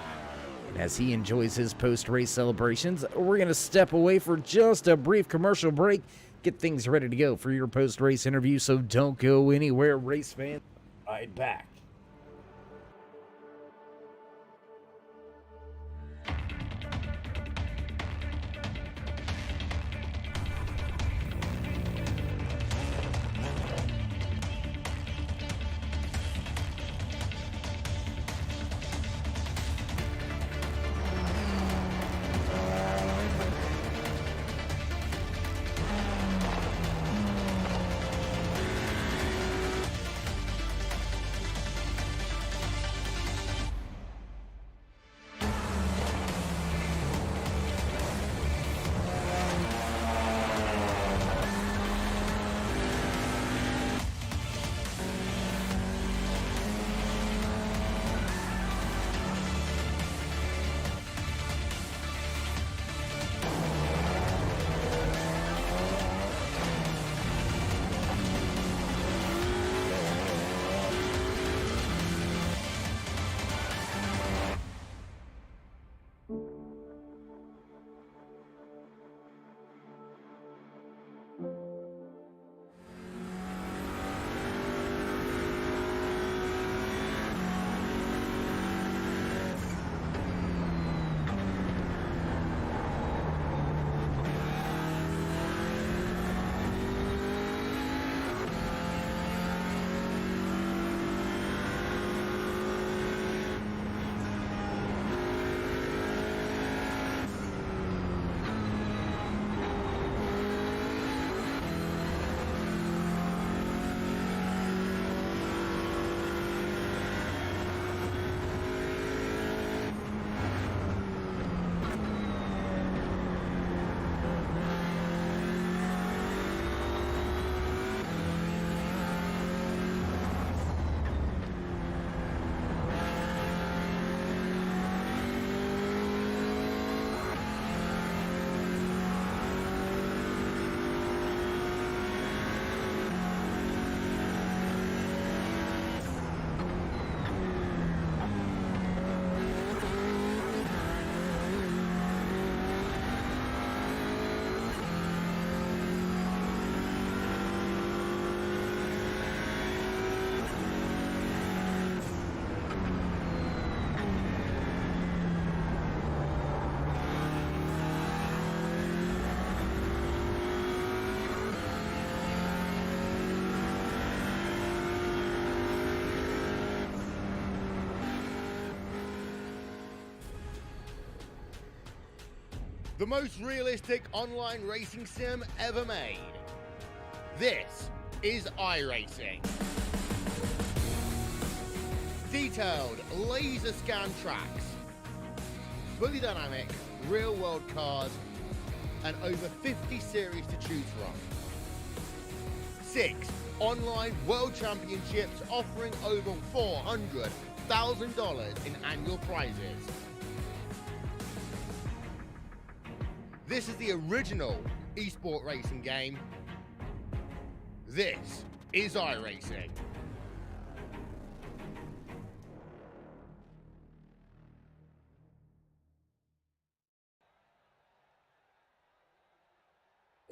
And as he enjoys his post-race celebrations, we're going to step away for just a brief commercial break. Get things ready to go for your post-race interview, so don't go anywhere, race fans. Right back. the most realistic online racing sim ever made. This is iRacing. Detailed laser scan tracks, fully dynamic real world cars, and over 50 series to choose from. 6 online world championships offering over $400,000 in annual prizes. This is the original esport racing game. This is iRacing.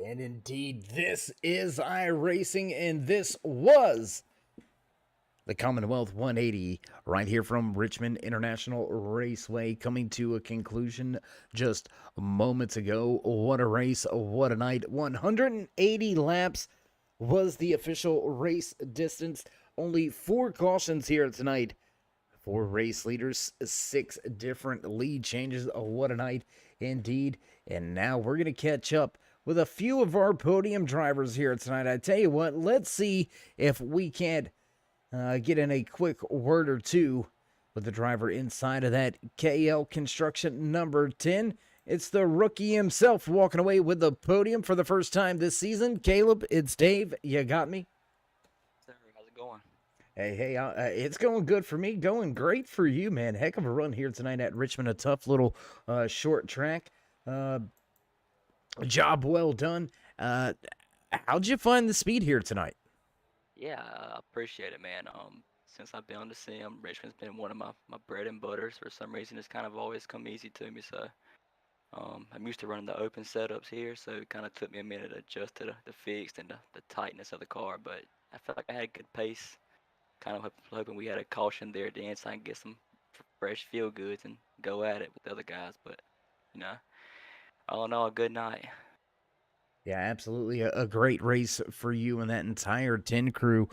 And indeed, this is iRacing, and this was the CommonWealth 180 right here from Richmond International Raceway, coming to a conclusion just moments ago. What a race, what a night. 180 laps was the official race distance. Only 4 cautions here tonight. 4 race leaders, 6 different lead changes. What a night indeed. And now we're going to catch up with a few of our podium drivers here tonight. I tell you what, let's see if we can't get in a quick word or two with the driver inside of that KL Construction number 10. It's the rookie himself walking away with the podium for the first time this season. Caleb, it's Dave. You got me? Sir, how's it going? Hey, it's going good for me. Going great for you, man. Heck of a run here tonight at Richmond. A tough little short track. Job well done. How'd you find the speed here tonight? Yeah, I appreciate it, man. Since I've been on the sim, Richmond's been one of my bread and butters. For some reason, it's kind of always come easy to me. So I'm used to running the open setups here, so it kind of took me a minute to adjust to the fixed and the tightness of the car. But I felt like I had a good pace. Kind of hoping we had a caution there at the end so I can get some fresh feel goods and go at it with the other guys. But, you know, all in all, a good night. Yeah, absolutely. A great race for you and that entire 10 crew.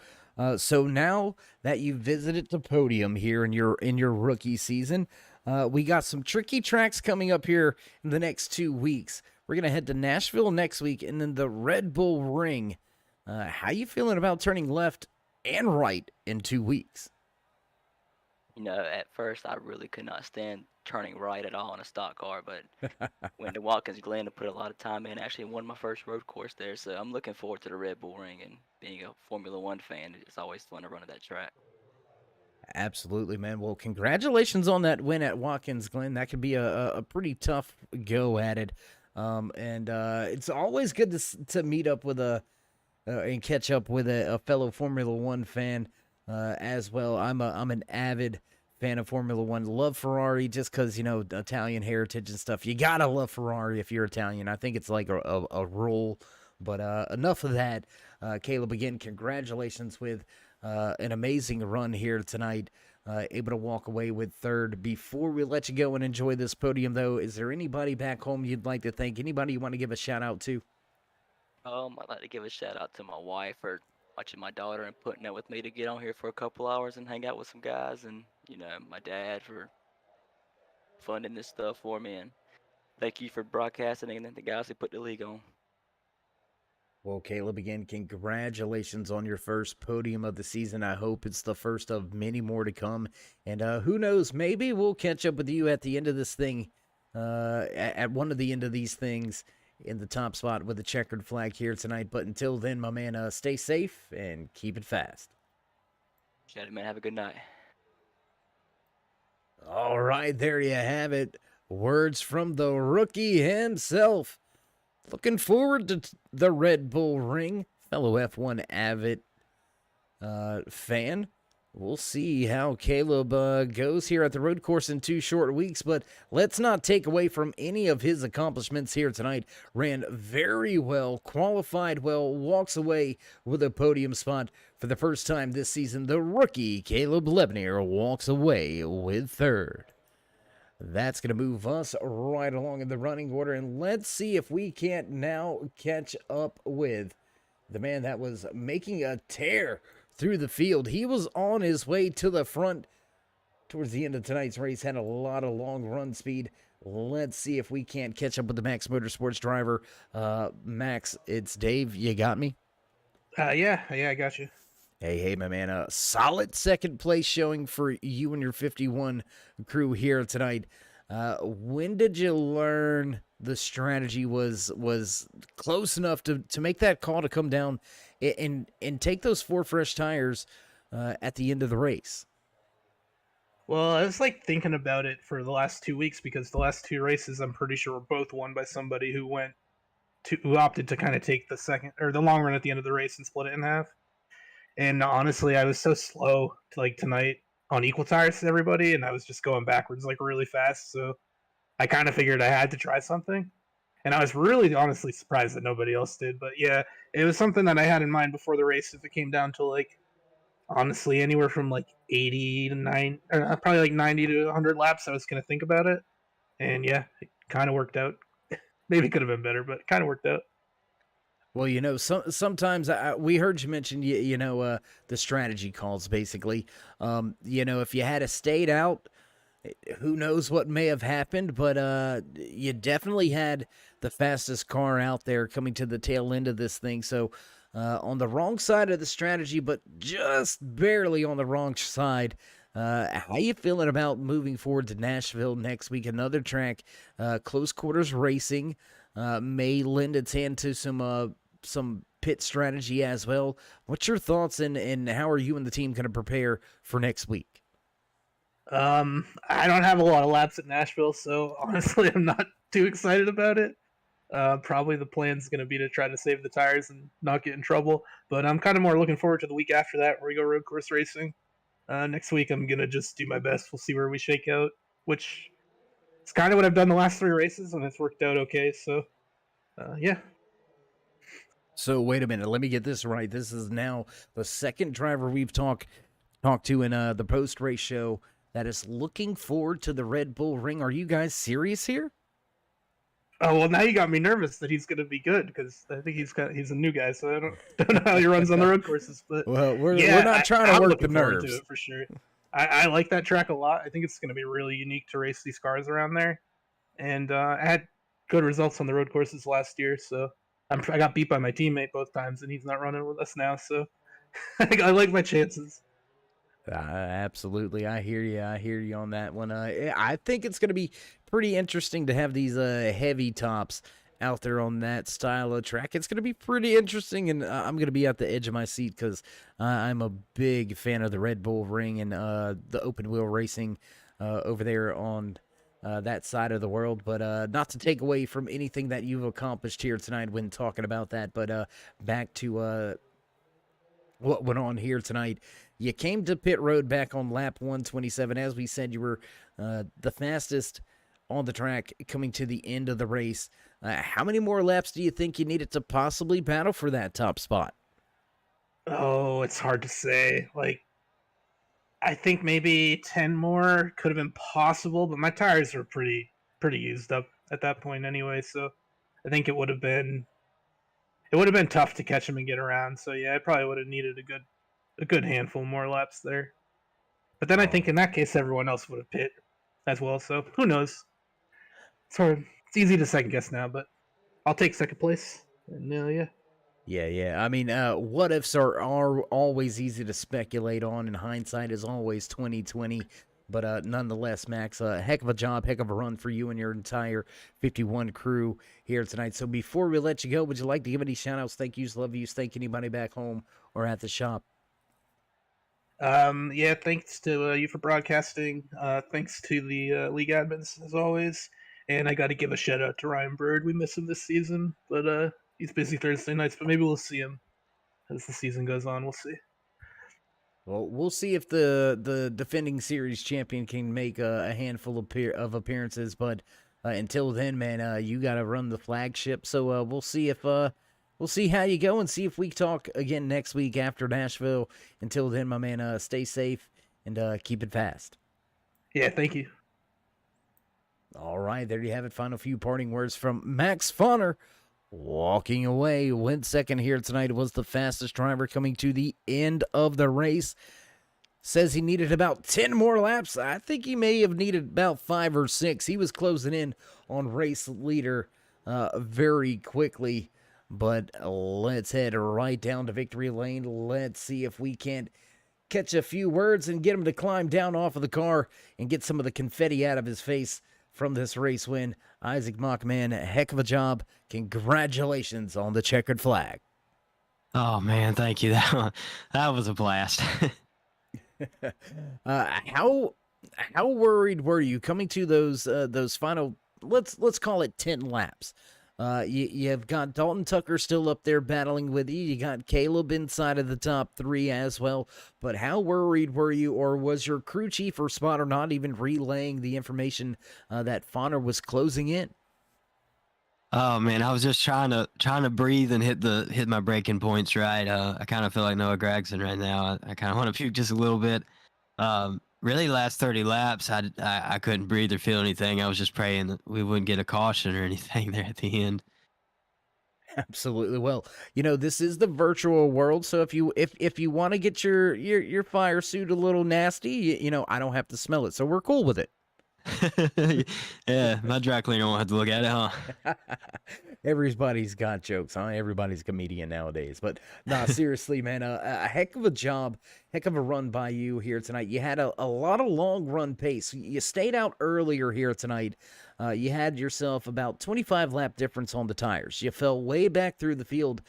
So now that you've visited the podium here in your rookie season, we got some tricky tracks coming up here in the next 2 weeks. We're going to head to Nashville next week and then the Red Bull Ring. How you feeling about turning left and right in 2 weeks? You know, at first I really could not stand turning right at all in a stock car, but went to Watkins Glen to put a lot of time in. Actually won my first road course there, so I'm looking forward to the Red Bull Ring, and being a Formula One fan, it's always fun to run at that track. Absolutely, man. Well, congratulations on that win at Watkins Glen. That could be a pretty tough go at it. And it's always good to meet up with and catch up with a fellow Formula One fan as well. I'm an avid fan of Formula One. Love Ferrari just because, you know, Italian heritage and stuff. You gotta love Ferrari if you're Italian. I think it's like a rule. But enough of that. Caleb, again, congratulations with an amazing run here tonight. Able to walk away with third. Before we let you go and enjoy this podium, though, is there anybody back home you'd like to thank? Anybody you want to give a shout out to? I'd like to give a shout out to my wife for watching my daughter and putting up with me to get on here for a couple hours and hang out with some guys, and you know, my dad for funding this stuff for me, and thank you for broadcasting and the guys who put the league on. Well, Caleb, again, congratulations on your first podium of the season. I hope it's the first of many more to come. And who knows, maybe we'll catch up with you at the end of this thing, at one of the end of these things in the top spot with the checkered flag here tonight. But until then, my man, stay safe and keep it fast. Shout out, man. Have a good night. All right, there you have it. Words from the rookie himself. Looking forward to the Red Bull Ring. Fellow F1 avid fan. We'll see how Caleb goes here at the road course in 2 short weeks, but let's not take away from any of his accomplishments here tonight. Ran very well, qualified well, walks away with a podium spot for the first time this season. The rookie, Caleb Lebnier, walks away with third. That's going to move us right along in the running order, and let's see if we can't now catch up with the man that was making a tear through the field. He was on his way to the front towards the end of tonight's race, had a lot of long run speed. Let's see if we can't catch up with the Max Motorsports driver. Max, it's Dave. You got me? Yeah, I got you. Hey, my man. A solid second place showing for you and your 51 crew here tonight. When did you learn the strategy was close enough to make that call to come down and take those 4 fresh tires at the end of the race? Well, I was like thinking about it for the last 2 weeks because the last 2 races I'm pretty sure were both won by somebody who opted to kind of take the second or the long run at the end of the race and split it in half. And honestly, I was so slow tonight on equal tires to everybody, and I was just going backwards like really fast. So I kind of figured I had to try something, and I was really honestly surprised that nobody else did. But yeah, it was something that I had in mind before the race. If it came down to honestly anywhere from 80 to 9, or probably 90 to 100 laps, I was going to think about it. And yeah, it kind of worked out. Maybe it could have been better, but it kind of worked out. Well, sometimes we heard you mention, the strategy calls, basically. If you had stayed out, who knows what may have happened, but you definitely had the fastest car out there coming to the tail end of this thing. So on the wrong side of the strategy, but just barely on the wrong side. How you feeling about moving forward to Nashville next week? Another track, close quarters racing, may lend its hand to some pit strategy as well. What's your thoughts and how are you and the team going to prepare for next week? I don't have a lot of laps at Nashville, so honestly, I'm not too excited about it. Probably the plan's going to be to try to save the tires and not get in trouble. But I'm kind of more looking forward to the week after that where we go road course racing. Next week, I'm going to just do my best. We'll see where we shake out, which is kind of what I've done the last 3 races, and it's worked out okay. So, yeah. So wait a minute, let me get this right. This is now the second driver we've talked to in the post-race show that is looking forward to the Red Bull Ring. Are you guys serious here? Oh, well, now you got me nervous that he's going to be good because I think he's a new guy, so I don't know how he runs on the road courses. But well, we're not trying to work the nerves. To it for sure. I like that track a lot. I think it's going to be really unique to race these cars around there. And I had good results on the road courses last year, so I got beat by my teammate both times, and he's not running with us now. So I like my chances. Absolutely. I hear you on that one. I think it's going to be pretty interesting to have these heavy tops out there on that style of track. It's going to be pretty interesting, and I'm going to be at the edge of my seat because I'm a big fan of the Red Bull Ring and the open wheel racing over there on that side of the world. But not to take away from anything that you've accomplished here tonight when talking about that, but back to what went on here tonight. You came to pit road back on lap 127. As we said, you were the fastest on the track coming to the end of the race. How many more laps do you think you needed to possibly battle for that top spot? Oh, it's hard to say. I think maybe 10 more could have been possible, but my tires were pretty used up at that point anyway, so I think it would have been tough to catch him and get around. So yeah, I probably would have needed a good handful more laps there. But then I think in that case everyone else would have pit as well, so who knows? It's easy to second guess now, but I'll take second place. And yeah. Yeah. I mean, what ifs are always easy to speculate on, and hindsight is always 20/20. But nonetheless, Max, a heck of a job, heck of a run for you and your entire 51 crew here tonight. So before we let you go, would you like to give any shout-outs, thank yous, love yous, thank anybody back home or at the shop? Yeah, thanks to you for broadcasting. Thanks to the league admins, as always. And I got to give a shout-out to Ryan Bird. We miss him this season, but he's busy Thursday nights, but maybe we'll see him as the season goes on. We'll see. Well, we'll see if the defending series champion can make a handful of appearances, but until then, man, you got to run the flagship. So we'll see how you go and see if we talk again next week after Nashville. Until then, my man, stay safe and keep it fast. Yeah, thank you. All right, there you have it. Final few parting words from Max Fauner. Walking away, went second here tonight, was the fastest driver coming to the end of the race. says he needed about 10 more laps. I think he may have needed about 5 or 6. He was closing in on race leader very quickly. But let's head right down to victory lane. Let's see if we can't catch a few words and get him to climb down off of the car and get some of the confetti out of his face from this race win. Isaac Mock, man, a heck of a job. Congratulations on the checkered flag. Oh, man, thank you. That was a blast. How worried were you coming to those final, let's call it 10 laps? You've got Dalton Tucker still up there battling with you. You got Caleb inside of the top 3 as well. But how worried were you, or was your crew chief or spotter not even relaying the information that Fonner was closing in? Oh man, I was just trying to breathe and hit my braking points right. I kind of feel like Noah Gragson right now. I kind of want to puke just a little bit. Really, last 30 laps, I couldn't breathe or feel anything. I was just praying that we wouldn't get a caution or anything there at the end. Absolutely. Well, this is the virtual world, so if you want to get your fire suit a little nasty, I don't have to smell it, so we're cool with it. Yeah, my dry cleaner won't have to look at it, huh? Everybody's got jokes, huh? Everybody's a comedian nowadays. But nah, seriously, man, a heck of a job, heck of a run by you here tonight. You had a lot of long run pace. You stayed out earlier here tonight. You had yourself about 25 lap difference on the tires. You fell way back through the field.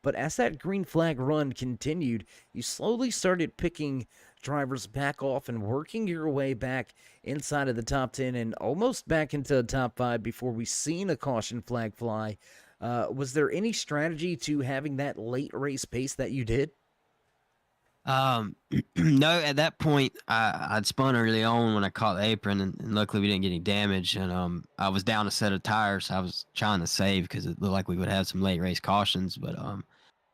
But as that green flag run continued, you slowly started picking drivers back off and working your way back inside of the top 10 and almost back into the top 5 before we seen a caution flag fly. Was there any strategy to having that late race pace that you did? No, at that point, I'd spun early on when I caught the apron, and luckily we didn't get any damage. And I was down a set of tires. I was trying to save because it looked like we would have some late race cautions. But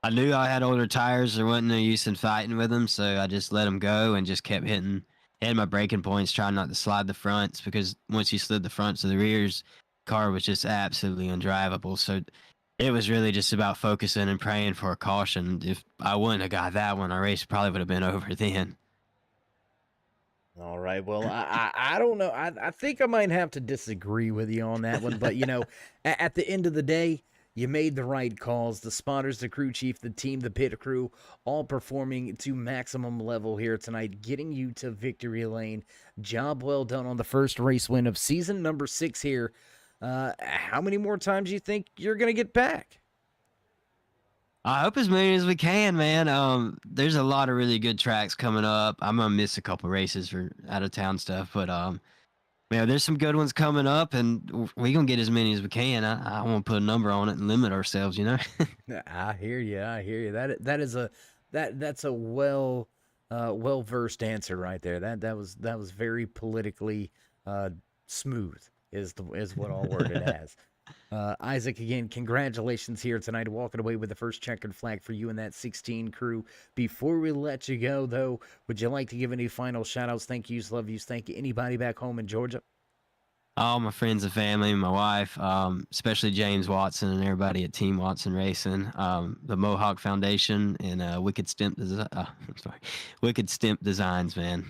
I knew I had older tires. There wasn't no use in fighting with them, so I just let them go and just kept hitting my braking points, trying not to slide the fronts, because once you slid the fronts to the rears, the car was just absolutely undrivable. So it was really just about focusing and praying for a caution. If I wouldn't have got that one, our race probably would have been over then. All right. Well, I don't know. I think I might have to disagree with you on that one. But, at the end of the day, you made the right calls. The spotters, the crew chief, the team, the pit crew, all performing to maximum level here tonight, getting you to victory lane. Job well done on the first race win of season number 6 here. How many more times do you think you're going to get back? I hope as many as we can, man. There's a lot of really good tracks coming up. I'm going to miss a couple races for out-of-town stuff, but there's some good ones coming up, and we're going to get as many as we can. I won't put a number on it and limit ourselves, I hear you. That's a well-versed answer right there. That was very politically smooth is what I'll word it as. Isaac, again, congratulations here tonight, walking away with the first checkered flag for you and that 16 crew. Before we let you go, though, would you like to give any final shout-outs, thank yous, love yous, thank you, anybody back home in Georgia? All my friends and family, my wife, especially James Watson and everybody at Team Watson Racing, the Mohawk Foundation, and Wicked Stimp Designs, man.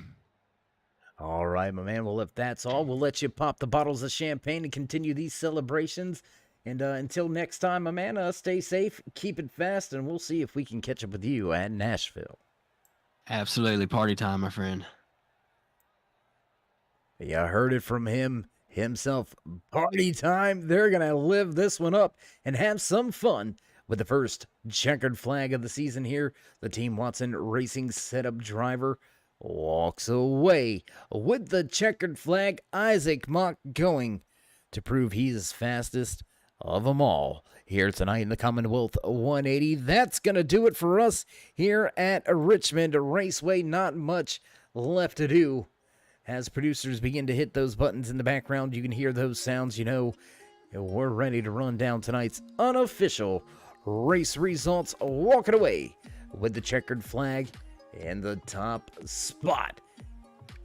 All right, my man. Well, if that's all, we'll let you pop the bottles of champagne and continue these celebrations. And until next time, my man, stay safe, keep it fast, and we'll see if we can catch up with you at Nashville. Absolutely. Party time, my friend. You heard it from himself. Party time. They're going to live this one up and have some fun with the first checkered flag of the season here. The Team Watson Racing setup driver walks away with the checkered flag. Isaac Mock going to prove he's fastest of them all here tonight in the Commonwealth 180. That's going to do it for us here at Richmond Raceway. Not much left to do. As producers begin to hit those buttons in the background, you can hear those sounds. We're ready to run down tonight's unofficial race results. Walking away with the checkered flag in the top spot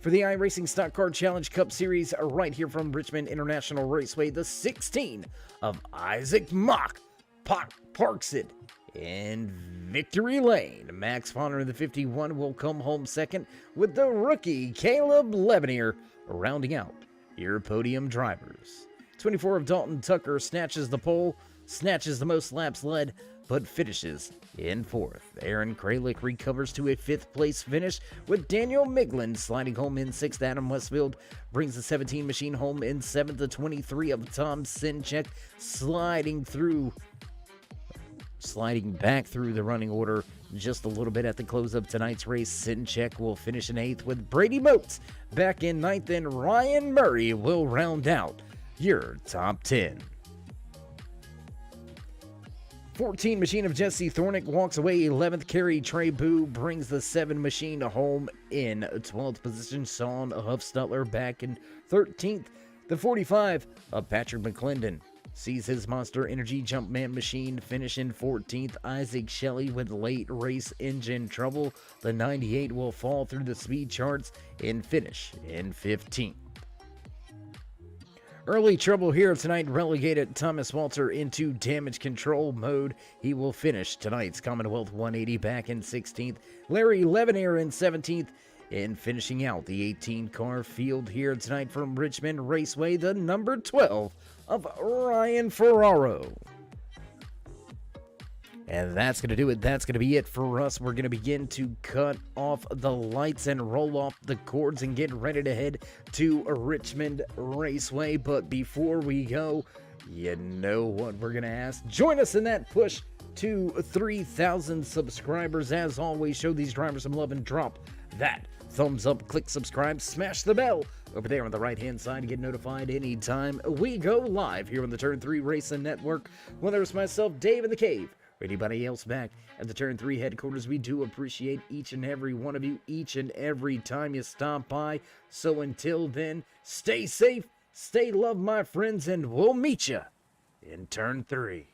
for the iRacing Stock Car Challenge Cup Series right here from Richmond International Raceway. The 16 of Isaac Mock parks it In victory lane, Max Fonner in the 51 will come home second, with the rookie Caleb Levenier rounding out your podium drivers. 24 of Dalton Tucker snatches the pole, snatches the most laps led, but finishes in fourth. Aaron Kralik recovers to a fifth place finish, with Daniel Miglin sliding home in sixth. Adam Westfield brings the 17 machine home in seventh. The 23 of Tom Sinchek sliding back through the running order just a little bit at the close of tonight's race. Sinchek will finish in eighth, with Brady Moats back in ninth, and Ryan Murray will round out your top 10. 14 machine of Jesse Thornick walks away 11th. Kerry Trebu brings the 7 machine home in 12th position. Sean Huffstutler back in 13th. The 45 of Patrick McClendon sees his Monster Energy Jumpman machine finish in 14th. Isaac Shelley with late race engine trouble. The 98 will fall through the speed charts and finish in 15th. Early trouble here tonight relegated Thomas Walter into damage control mode. He will finish tonight's Commonwealth 180 back in 16th. Larry Levenier in 17th. And finishing out the 18-car field here tonight from Richmond Raceway, the number 12 of Ryan Ferraro. And that's going to do it. That's going to be it for us. We're going to begin to cut off the lights and roll off the cords and get ready to head to Richmond Raceway. But before we go, you know what we're going to ask. Join us in that push to 3,000 subscribers. As always, show these drivers some love and drop that thumbs up, click subscribe, smash the bell over there on the right-hand side to get notified anytime we go live here on the Turn 3 Racing Network. Whether it's myself, Dave in the Cave, or anybody else back at the Turn 3 headquarters, we do appreciate each and every one of you, each and every time you stop by. So until then, stay safe, stay loved, my friends, and we'll meet you in Turn 3.